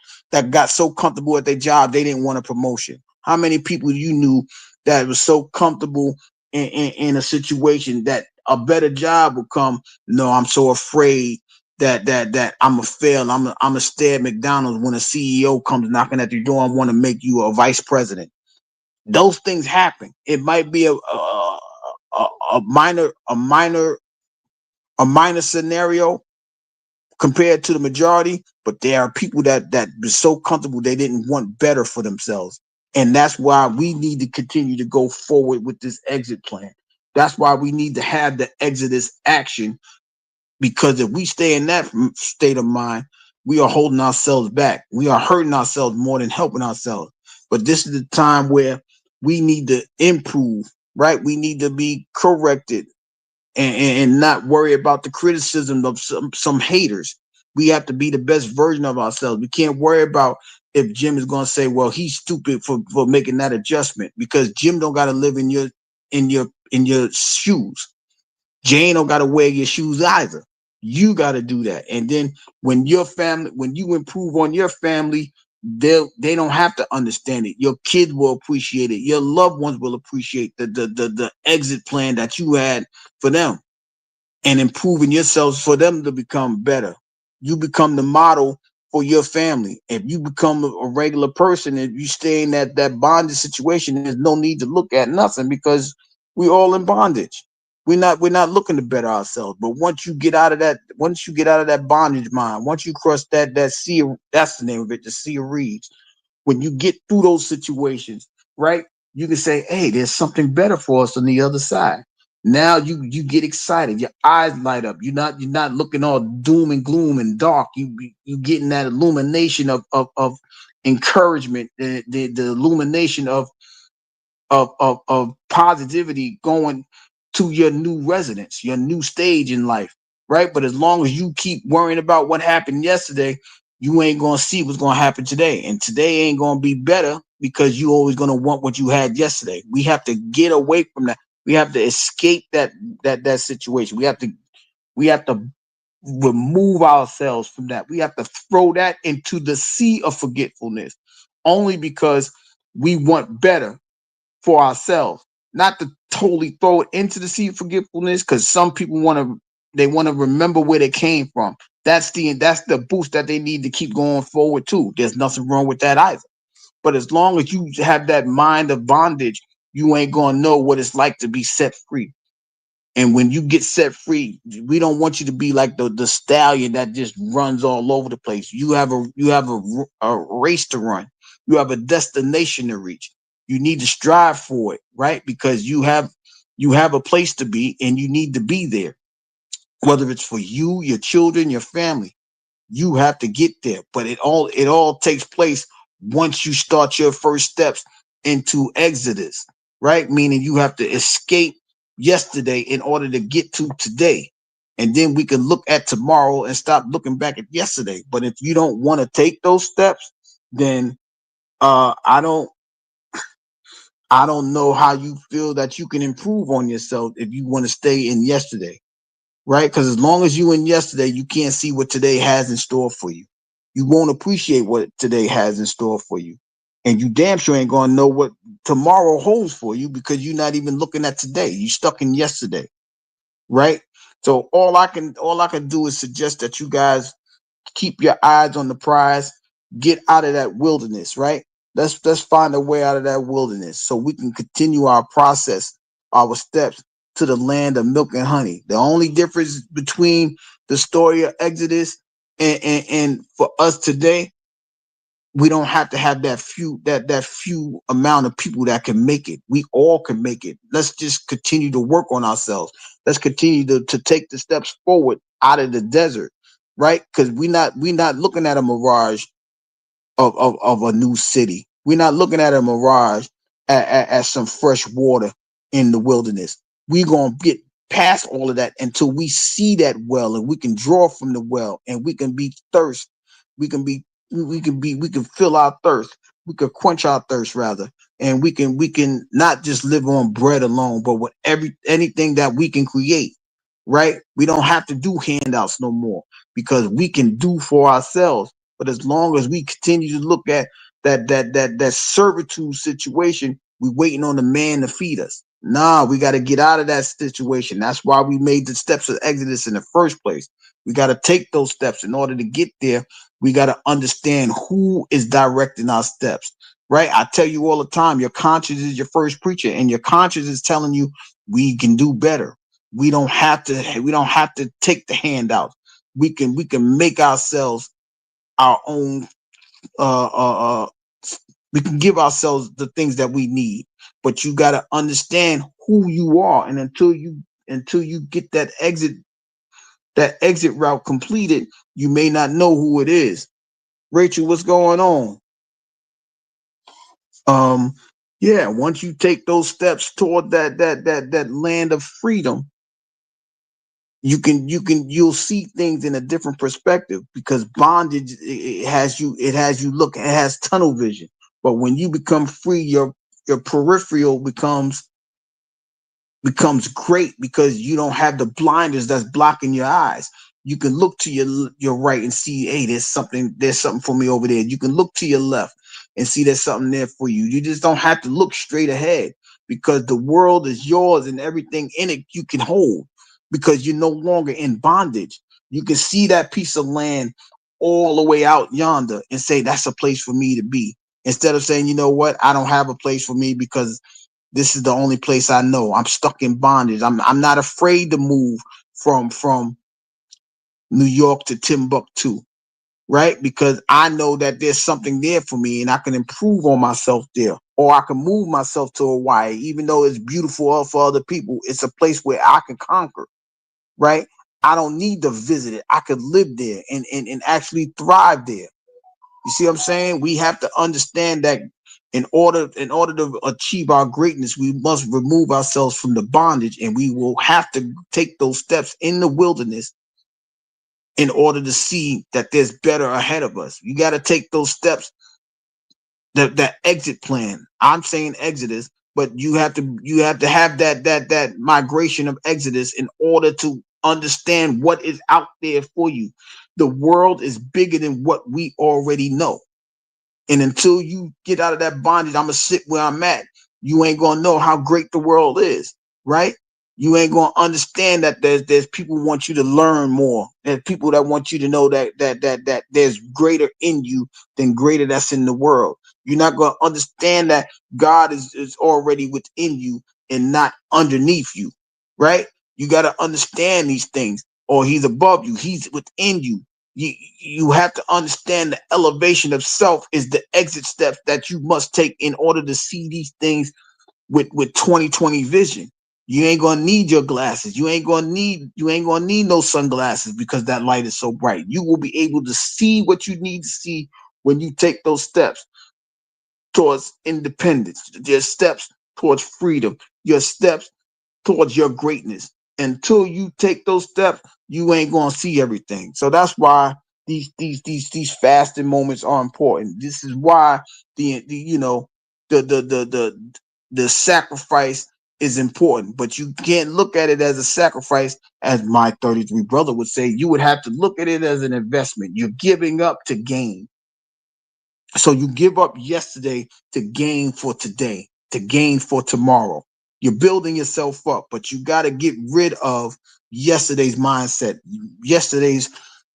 got so comfortable at their job they didn't want a promotion? How many people you knew that was so comfortable in a situation that a better job would come? No, I'm so afraid that I'm a fail. I'm a stay at McDonald's when a CEO comes knocking at your door and want to make you a vice president. Those things happen. It might be a minor scenario compared to the majority, but there are people that were so comfortable they didn't want better for themselves. And that's why we need to continue to go forward with this exit plan. That's why we need to have the exodus action, because if we stay in that state of mind, we are holding ourselves back. We are hurting ourselves more than helping ourselves. But this is the time where we need to improve, right? We need to be corrected, and not worry about the criticism of some haters. We have to be the best version of ourselves. We can't worry about if Jim is going to say, well, he's stupid for making that adjustment, because Jim don't got to live in your shoes. Jane don't got to wear your shoes either. You got to do that. And then when you improve on your family, they don't have to understand it. Your kids will appreciate it. Your loved ones will appreciate the exit plan that you had for them, and improving yourselves for them to become better. You become the model for your family. If you become a regular person, if you stay in that bondage situation, there's no need to look at nothing, because we're all in bondage. We're not looking to better ourselves. But once you get out of that bondage mind, once you cross that sea, that's the name of it, the sea of reeds. When you get through those situations, right, you can say, hey, there's something better for us on the other side. Now you get excited, your eyes light up. You're not looking all doom and gloom and dark. You getting that illumination of encouragement, the illumination of positivity, going to your new residence, your new stage in life, right? But as long as you keep worrying about what happened yesterday, you ain't gonna see what's gonna happen today. And today ain't gonna be better because you always gonna want what you had yesterday. We have to get away from that. We have to escape that situation. We have to remove ourselves from that. We have to throw that into the sea of forgetfulness only because we want better for ourselves, not to totally throw it into the sea of forgetfulness because some people want to remember where they came from. That's the boost that they need to keep going forward too. There's nothing wrong with that either. But as long as you have that mind of bondage, you ain't gonna know what it's like to be set free. And when you get set free, we don't want you to be like the stallion that just runs all over the place. You have a race to run. You have a destination to reach. You need to strive for it, right? Because you have a place to be and you need to be there. Whether it's for you, your children, your family, you have to get there. But it all takes place once you start your first steps into Exodus, right? Meaning you have to escape yesterday in order to get to today. And then we can look at tomorrow and stop looking back at yesterday. But if you don't want to take those steps, then uh I don't I don't know how you feel that you can improve on yourself if you want to stay in yesterday, right? Because as long as you in yesterday, you can't see what today has in store for you. You won't appreciate what today has in store for you. And you damn sure ain't gonna know what tomorrow holds for you because you're not even looking at today. You stuck in yesterday, right? So all I can do is suggest that you guys keep your eyes on the prize, get out of that wilderness, right? Let's find a way out of that wilderness so we can continue our process, our steps to the land of milk and honey. The only difference between the story of Exodus and for us today, we don't have to have that few amount of people that can make it. We all can make it. Let's just continue to work on ourselves. Let's continue to take the steps forward out of the desert, right? Because we not looking at a mirage of a new city. We're not looking at a mirage at some fresh water in the wilderness. We're gonna get past all of that until we see that well and we can draw from the well and we can be thirst. We can fill our thirst. We can quench our thirst rather. And we can not just live on bread alone, but with anything that we can create, right? We don't have to do handouts no more because we can do for ourselves. But as long as we continue to look at that servitude situation, we waiting on the man to feed us. Nah, we got to get out of that situation. That's why we made the steps of Exodus in the first place. We got to take those steps in order to get there. We got to understand who is directing our steps, right? I tell you all the time, your conscience is your first preacher, and your conscience is telling you we can do better. We don't have to take the handout. We can make ourselves our own uh we can give ourselves the things that we need, but you got to understand who you are. And until you get that exit route completed, you may not know who it is. Rachel, what's going on? um yeah, once you take those steps toward that land of freedom, you'll see things in a different perspective because bondage, it has tunnel vision. But when you become free, your peripheral becomes great because you don't have the blinders that's blocking your eyes. You can look to your right and see, hey, there's something for me over there. You can look to your left and see there's something there for you. You just don't have to look straight ahead because the world is yours and everything in it you can hold because you're no longer in bondage. You can see that piece of land all the way out yonder and say that's a place for me to be. Instead of saying, you know what, I don't have a place for me because this is the only place I know. I'm stuck in bondage. I'm not afraid to move from New York to Timbuktu, right? Because I know that there's something there for me and I can improve on myself there. Or I can move myself to Hawaii, even though it's beautiful for other people. It's a place where I can conquer, right? I don't need to visit it. I could live there and actually thrive there. You see what I'm saying? We have to understand that in order to achieve our greatness, we must remove ourselves from the bondage, and we will have to take those steps in the wilderness in order to see that there's better ahead of us. You got to take those steps, that exit plan. I'm saying exodus, but you have to have that migration of exodus in order to understand what is out there for you. The world is bigger than what we already know. And until you get out of that bondage, I'm gonna sit where I'm at. You ain't gonna know how great the world is, right? You ain't gonna understand that there's people who want you to learn more. There's people that want you to know that there's greater in you than greater that's in the world. You're not gonna understand that God is already within you and not underneath you, right? You gotta understand these things, or He's above you, He's within you. You have to understand the elevation of self is the exit steps that you must take in order to see these things with 2020 vision. You ain't gonna need your glasses. You ain't gonna need no sunglasses because that light is so bright. You will be able to see what you need to see when you take those steps towards independence, your steps towards freedom, your steps towards your greatness. Until you take those steps, you ain't gonna see everything. So that's why these fasting moments are important. This is why the the sacrifice is important. But you can't look at it as a sacrifice, as my 33 brother would say. You would have to look at it as an investment. You're giving up to gain. So you give up yesterday to gain for today, to gain for tomorrow. You're building yourself up, but you got to get rid of yesterday's mindset, yesterday's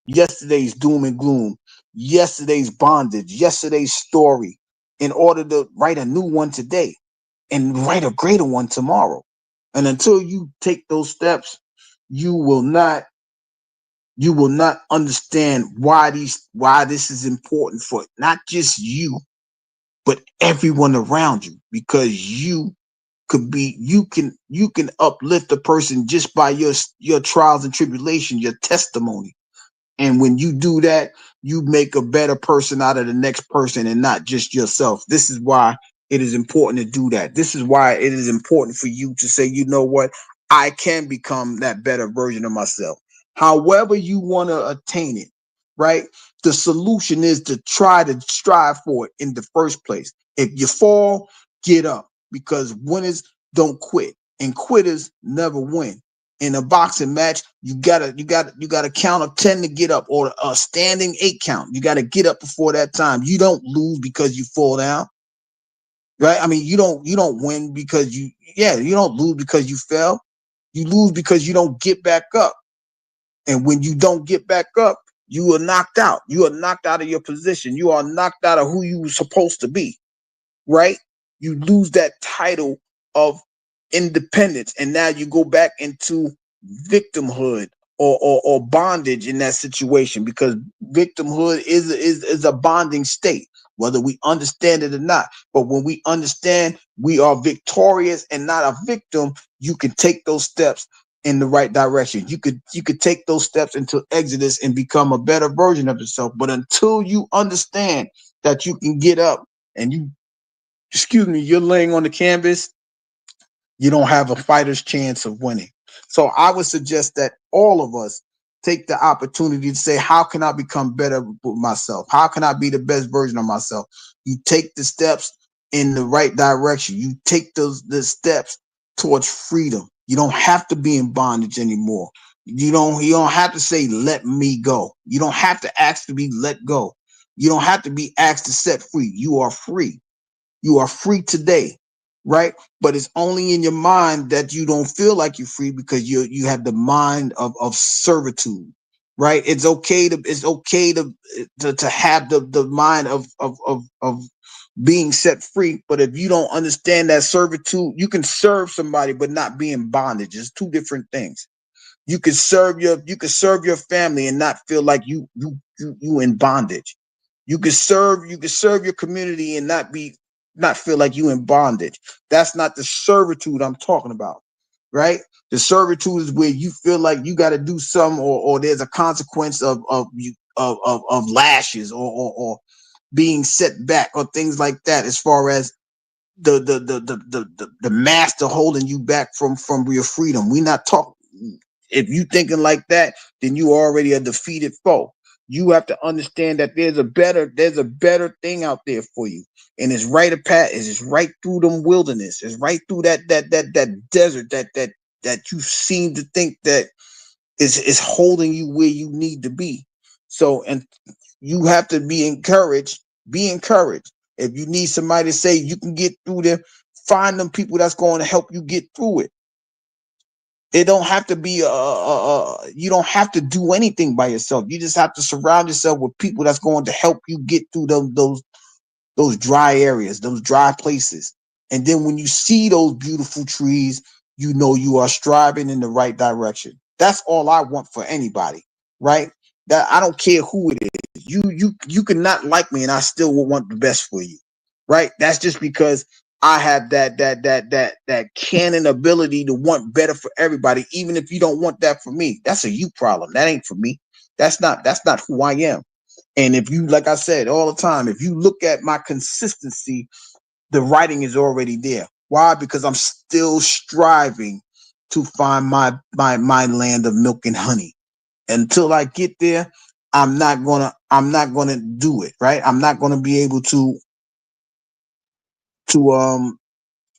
yesterday's doom and gloom, yesterday's bondage, yesterday's story, in order to write a new one today and write a greater one tomorrow. And until you take those steps, you will not you will not understand why this is important for not just you but everyone around you, because you can uplift a person just by your trials and tribulation, your testimony. And when you do that, you make a better person out of the next person and not just yourself. This is why it is important to do that. This is why it is important for you to say, you know what, I can become that better version of myself. However you want to attain it, right? The solution is to try to strive for it in the first place. If you fall, get up, because winners don't quit and quitters never win. In a boxing match, you gotta count of 10 to get up, or a standing 8 count. You gotta get up before that time. You don't lose because you fall down, right? I mean, you don't win because you don't lose because you fell. You lose because you don't get back up. And when you don't get back up, you are knocked out. You are knocked out of your position. You are knocked out of who you were supposed to be, right? You lose that title of independence, and now you go back into victimhood, or bondage in that situation, because victimhood is a bonding state, whether we understand it or not. But when we understand we are victorious and not a victim, you can take those steps in the right direction. You could take those steps into exodus and become a better version of yourself. But until you understand that you can get up and you're laying on the canvas, you don't have a fighter's chance of winning. So I would suggest that all of us take the opportunity to say, how can I become better with myself? How can I be the best version of myself? You take the steps in the right direction. You take the steps towards freedom. You don't have to be in bondage anymore. You don't have to say, let me go. You don't have to ask to be let go. You don't have to be asked to set free. You are free. You are free today, right? But it's only in your mind that you don't feel like you're free, because you have the mind of servitude, right? It's okay to have the mind of being set free. But if you don't understand that servitude, you can serve somebody but not be in bondage. It's two different things. You can serve your family and not feel like you in bondage. You can serve your community and not feel like you in bondage. That's not the servitude I'm talking about, right? The servitude is where you feel like you got to do something, or there's a consequence of you of lashes, or being set back, or things like that, as far as the master holding you back from your freedom. We not talk. If you thinking like that, then you already a defeated foe. You have to understand that there's a better thing out there for you, and it's right a path. It's right through them wilderness. It's right through that desert that you seem to think that is holding you where you need to be. So, and you have to be encouraged. Be encouraged. If you need somebody to say you can get through there, find them people that's going to help you get through it. It don't have to be you don't have to do anything by yourself. You just have to surround yourself with people that's going to help you get through those dry areas, those dry places. And then when you see those beautiful trees, you know you are striving in the right direction. That's all I want for anybody, right? That I don't care who it is. You can not like me and I still will want the best for you. Right? That's just because I have that canon ability to want better for everybody, even if you don't want that for me. That's a you problem. That ain't for me. That's not who I am. And if you, like I said all the time, if you look at my consistency, the writing is already there. Why? Because I'm still striving to find my land of milk and honey. Until I get there, I'm not gonna do it, right? I'm not gonna be able to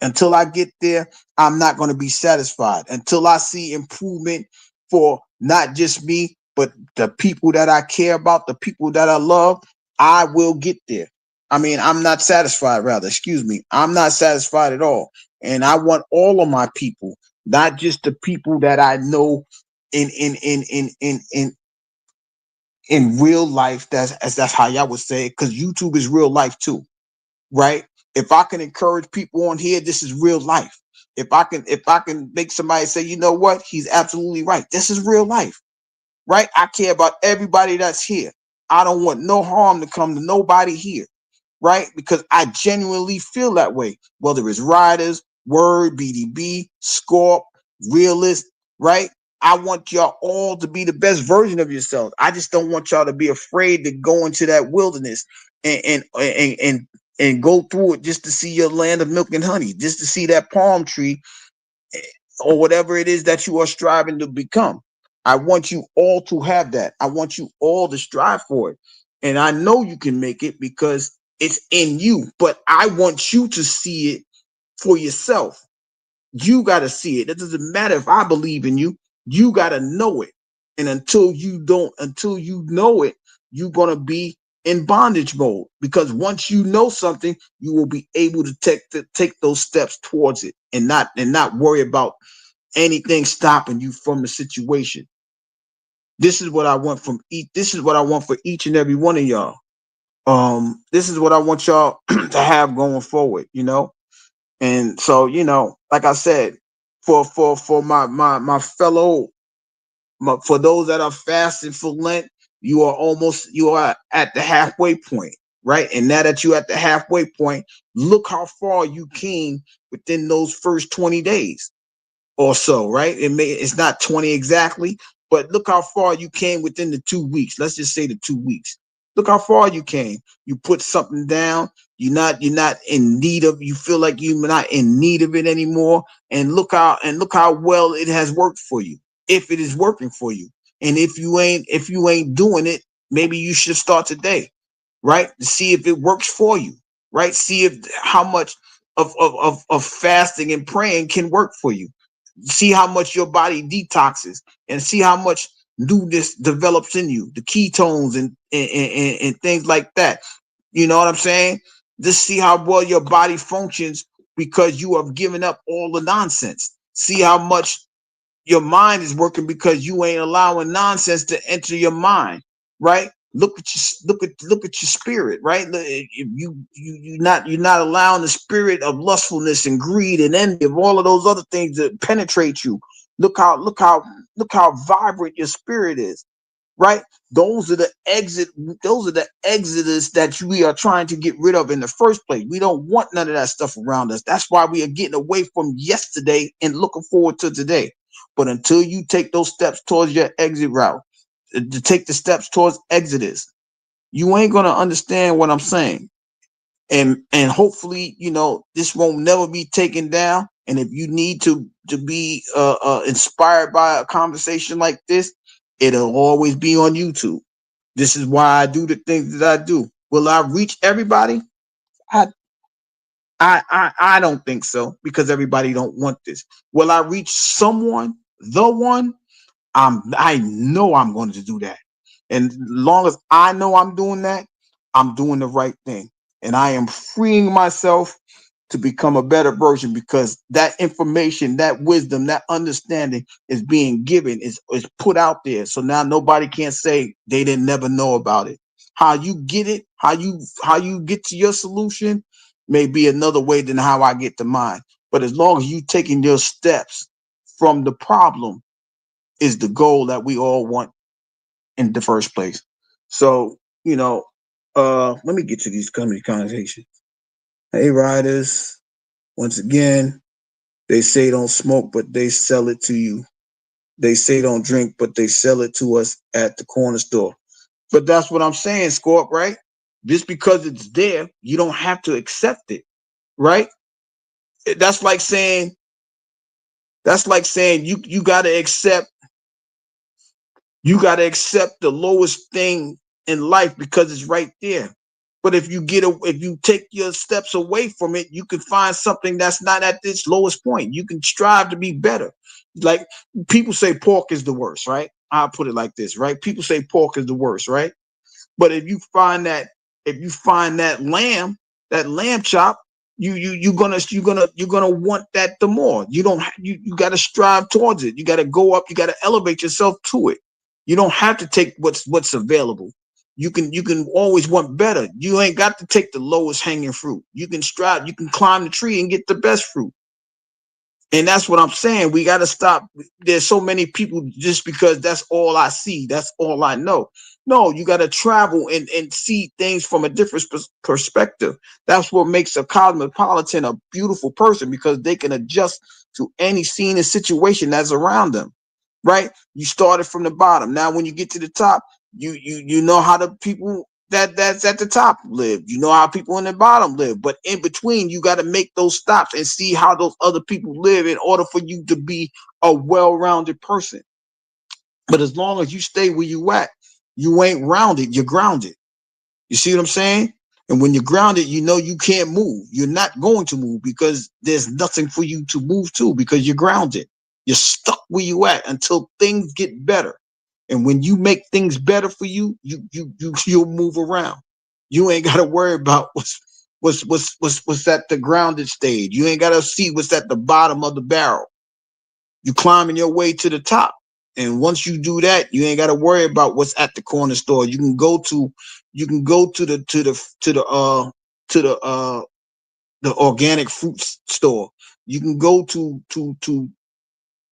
until I get there, I'm not going to be satisfied until I see improvement for not just me, but the people that I care about, the people that I love. I will get there. I mean, I'm not satisfied, rather, excuse me. I'm not satisfied at all. And I want all of my people, not just the people that I know in real life. That's how y'all would say it, because YouTube is real life too, right? If I can encourage people on here, this is real life. If I can make somebody say, you know what, he's absolutely right. This is real life, right? I care about everybody that's here. I don't want no harm to come to nobody here, right? Because I genuinely feel that way. Whether it's Riders, Word, BDB, Scorp, Realist, right? I want y'all all to be the best version of yourselves. I just don't want y'all to be afraid to go into that wilderness and go through it just to see your land of milk and honey, just to see that palm tree or whatever it is that you are striving to become. I want you all to have that. I want you all to strive for it. And I know you can make it because it's in you, but I want you to see it for yourself. You got to see it. It doesn't matter if I believe in you. You got to know it. And until you know it, you're going to be in bondage mode, because once you know something, you will be able to take those steps towards it and not worry about anything stopping you from the situation. This is what I want from each. This is what I want for each and every one of y'all. This is what I want y'all to have going forward. And so, like I said, for my fellow, for those that are fasting for Lent, you are at the halfway point, right? And now that you're at the halfway point, look how far you came within those first 20 days or so, right? It's not 20 exactly, but look how far you came within the 2 weeks. Let's just say the 2 weeks. Look how far you came. You put something down. You're not in need of. You feel like you're not in need of it anymore. And look how well it has worked for you. If it is working for you, and if you ain't doing it, maybe you should start today, right? To see if it works for you, right? See if how much of fasting and praying can work for you. See how much your body detoxes, and see how much newness develops in you, the ketones and things like that. You know what I'm saying? Just see how well your body functions because you have given up all the nonsense. See how much your mind is working because you ain't allowing nonsense to enter your mind, right? Look at your spirit, right? If you're not allowing the spirit of lustfulness and greed and envy of all of those other things to penetrate you. Look how vibrant your spirit is, right? Those are the exit. Those are the exodus that we are trying to get rid of in the first place. We don't want none of that stuff around us. That's why we are getting away from yesterday and looking forward to today. But until you take those steps towards your exit route, to take the steps towards exodus, you ain't gonna understand what I'm saying. And hopefully, this won't never be taken down. And if you need to be inspired by a conversation like this, it'll always be on YouTube. This is why I do the things that I do. Will I reach everybody? I I don't think so, because everybody don't want this. Will I reach someone, the one? I know I'm going to do that. And as long as I know I'm doing that, I'm doing the right thing. And I am freeing myself to become a better version, because that information, that wisdom, that understanding is being given, is put out there. So now nobody can say they didn't never know about it. How you get it, how you get to your solution may be another way than how I get to mine. But as long as you taking your steps from the problem, is the goal that we all want in the first place. So, let me get to these comedy conversations. Hey, riders, once again, they say don't smoke, but they sell it to you. They say don't drink, but they sell it to us at the corner store. But that's what I'm saying, Scorp, right? Just because it's there, you don't have to accept it, right? That's like saying you gotta accept the lowest thing in life because it's right there. But if you take your steps away from it, you can find something that's not at this lowest point. You can strive to be better. Like, people say pork is the worst, right? I'll put it like this, right? People say pork is the worst, right? But if you find that lamb chop, you're gonna want that the more. You don't you got to strive towards it. You got to go up. You got to elevate yourself to it. You don't have to take what's available. You can always want better. You ain't got to take the lowest hanging fruit. You can strive. You can climb the tree and get the best fruit. And that's what I'm saying. We got to stop. There's so many people just because that's all I see. That's all I know. No, you got to travel and see things from a different perspective. That's what makes a cosmopolitan a beautiful person, because they can adjust to any scene and situation that's around them. Right? You started from the bottom. Now, when you get to the top, you know how the people that's at the top live. You know how people in the bottom live. But in between, you got to make those stops and see how those other people live in order for you to be a well-rounded person. But as long as you stay where you at, you ain't rounded, you're grounded. You see what I'm saying? And when you're grounded, you know you can't move. You're not going to move because there's nothing for you to move to, because you're grounded. You're stuck where you at until things get better. And when you make things better for you, you'll move around. You ain't got to worry about what's at the grounded stage. You ain't got to see what's at the bottom of the barrel. You climbing your way to the top. And once you do that, you ain't got to worry about what's at the corner store. You can go to the organic fruit store. You can go to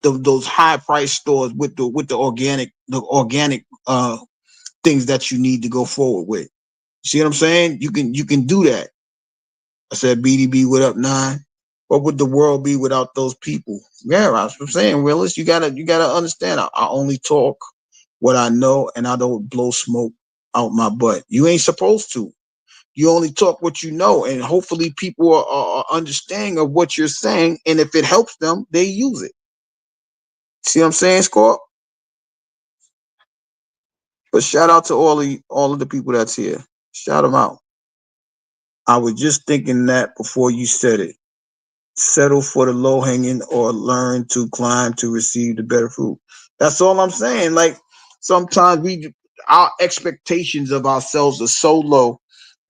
those high price stores with the organic things that you need to go forward with. See what I'm saying? You can do that. I said, BDB, what up, nine? What would the world be without those people? Yeah, that's what I'm saying, Willis. You gotta understand. I only talk what I know, and I don't blow smoke out my butt. You ain't supposed to. You only talk what you know, and hopefully people are understanding of what you're saying. And if it helps them, they use it. See what I'm saying, Score? But shout out to all of the people that's here. Shout them out. I was just thinking that before you said it. Settle for the low hanging or learn to climb to receive the better fruit. That's all I'm saying. Like, sometimes our expectations of ourselves are so low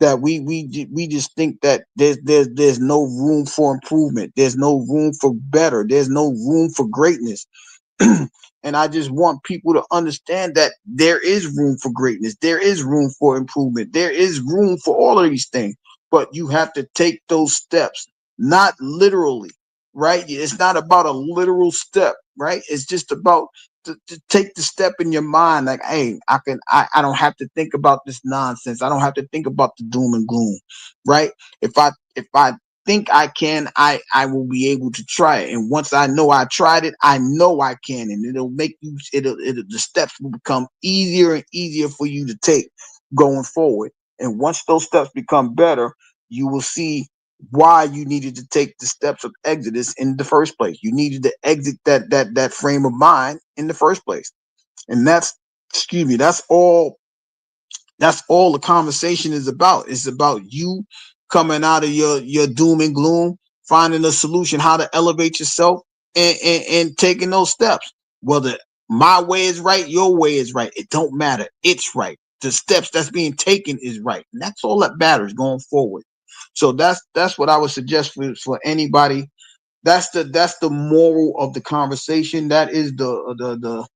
that we just think that there's no room for improvement. There's no room for better. There's no room for greatness. And I just want people to understand that there is room for greatness. There is room for improvement. There is room for all of these things. But you have to take those steps, not literally, right? It's not about a literal step, right? It's just about to take the step in your mind, like, hey, I don't have to think about this nonsense. I don't have to think about the doom and gloom, right? If I think I can, I will be able to try it. And once I know I tried it, I know I can, and the steps will become easier and easier for you to take going forward. And once those steps become better, you will see why you needed to take the steps of exodus in the first place. You needed to exit that frame of mind in the first place. And that's, excuse me, that's all the conversation is about. It's about you coming out of your doom and gloom, finding a solution, how to elevate yourself, and taking those steps. Whether my way is right, your way is right, it don't matter. It's right. The steps that's being taken is right. And that's all that matters going forward. So that's what I would suggest for anybody. That's the moral of the conversation. That is the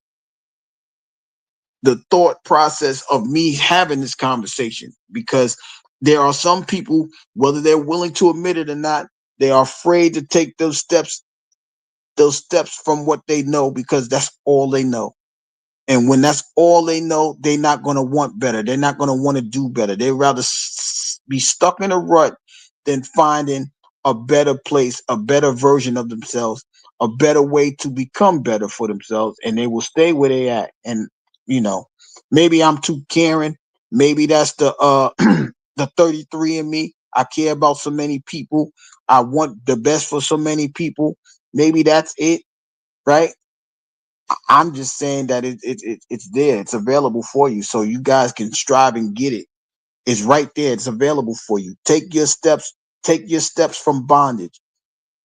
thought process of me having this conversation, because there are some people, whether they're willing to admit it or not, they are afraid to take those steps from what they know, because that's all they know. And when that's all they know, they're not going to want better. They're not going to want to do better. They'd rather be stuck in a rut than finding a better place, a better version of themselves, a better way to become better for themselves. And they will stay where they at. And, you know, maybe I'm too caring. Maybe that's the the 33 in me. I care about so many people. I want the best for so many people. Maybe that's it, right? I'm just saying that it's there. It's available for you, so you guys can strive and get it. It's right there. It's available for you. Take your steps. Take your steps from bondage.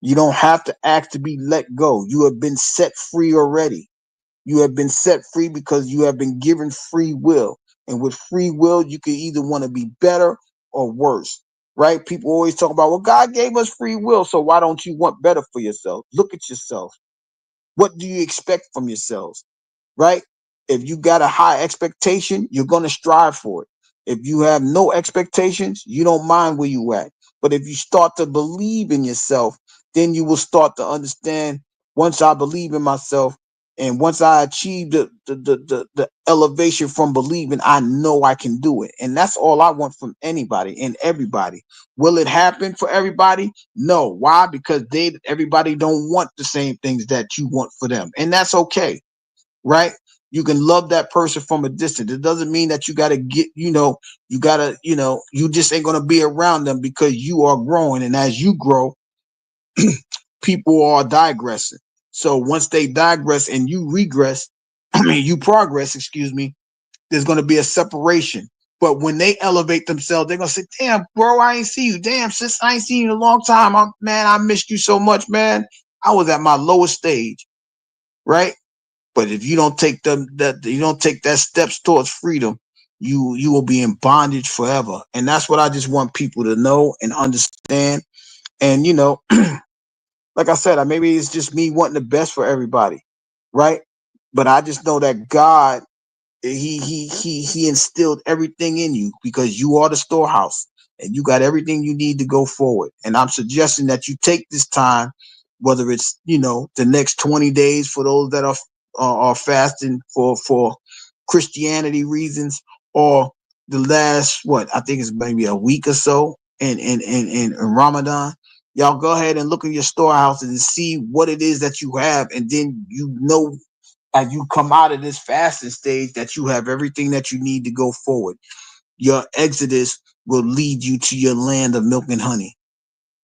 You don't have to ask to be let go. You have been set free already. You have been set free because you have been given free will. And with free will, you can either want to be better or worse, right? People always talk about, well, God gave us free will, so why don't you want better for yourself? Look at yourself. What do you expect from yourselves? Right? If you got a high expectation, you're going to strive for it. If you have no expectations, you don't mind where you at. But if you start to believe in yourself, then you will start to understand, once I believe in myself and once I achieve the elevation from believing, I know I can do it. And that's all I want from anybody and everybody. Will it happen for everybody? No. Why? Because everybody don't want the same things that you want for them. And that's okay, right? You can love that person from a distance. It doesn't mean that you got to get, you just ain't going to be around them, because you are growing. And as you grow, people are digressing. So once they digress and you regress, you progress, excuse me, there's going to be a separation. But when they elevate themselves, they're going to say, damn, bro, I ain't see you. Damn, sis, I ain't seen you in a long time. Man, I missed you so much, man. I was at my lowest stage, right? But if you don't take that steps towards freedom, you will be in bondage forever. And that's what I just want people to know and understand. And like I said, maybe it's just me wanting the best for everybody, right? But I just know that God, he instilled everything in you, because you are the storehouse and you got everything you need to go forward. And I'm suggesting that you take this time, whether it's the next 20 days for those that are fasting for Christianity reasons, or the last, what I think is maybe a week or so in Ramadan. Y'all go ahead and look at your storehouses and see what it is that you have, and then as you come out of this fasting stage, that you have everything that you need to go forward. Your exodus will lead you to your land of milk and honey.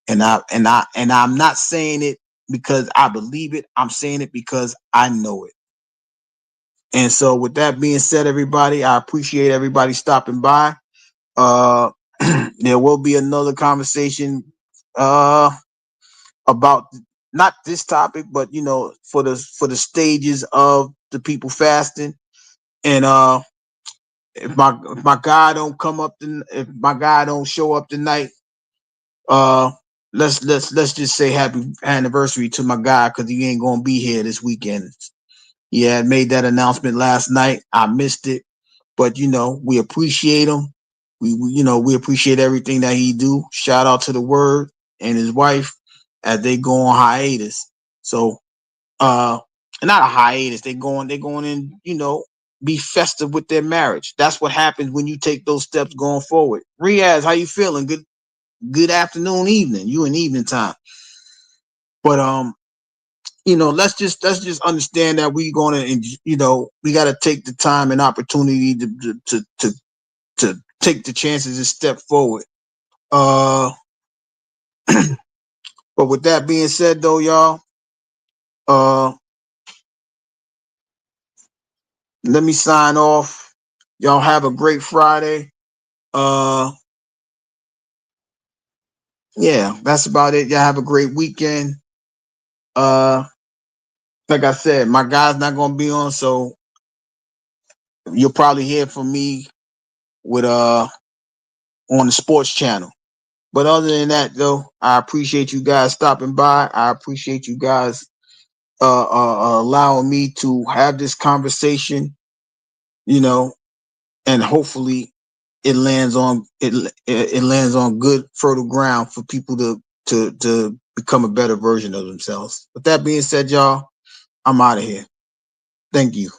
And I'm not saying it because I believe it. I'm saying it because I know it. And so with that being said, everybody, I appreciate everybody stopping by. Uh there will be another conversation about not this topic, but for the stages of the people fasting. And if my guy don't come up, if my guy don't show up tonight, uh, let's just say happy anniversary to my guy, because he ain't gonna be here this weekend. He had made that announcement last night. I missed it, but we appreciate him. We appreciate everything that he do. Shout out to the Word and his wife as they go on hiatus. So uh not a hiatus. They're going in, be festive with their marriage. That's what happens when you take those steps going forward. Riaz, how you feeling? Good afternoon, evening. You in evening time. But let's just understand that we gonna, we gotta take the time and opportunity to take the chances and step forward. Uh But with that being said, though, y'all, uh, let me sign off. Y'all have a great Friday. Uh, yeah, that's about it. Y'all have a great weekend. Uh, like I said, my guy's not gonna be on, so you'll probably hear from me with on the sports channel. But other than that, though, I appreciate you guys stopping by. I appreciate you guys allowing me to have this conversation. You know, and hopefully it lands on good fertile ground for people to become a better version of themselves. With that being said, y'all, I'm out of here. Thank you.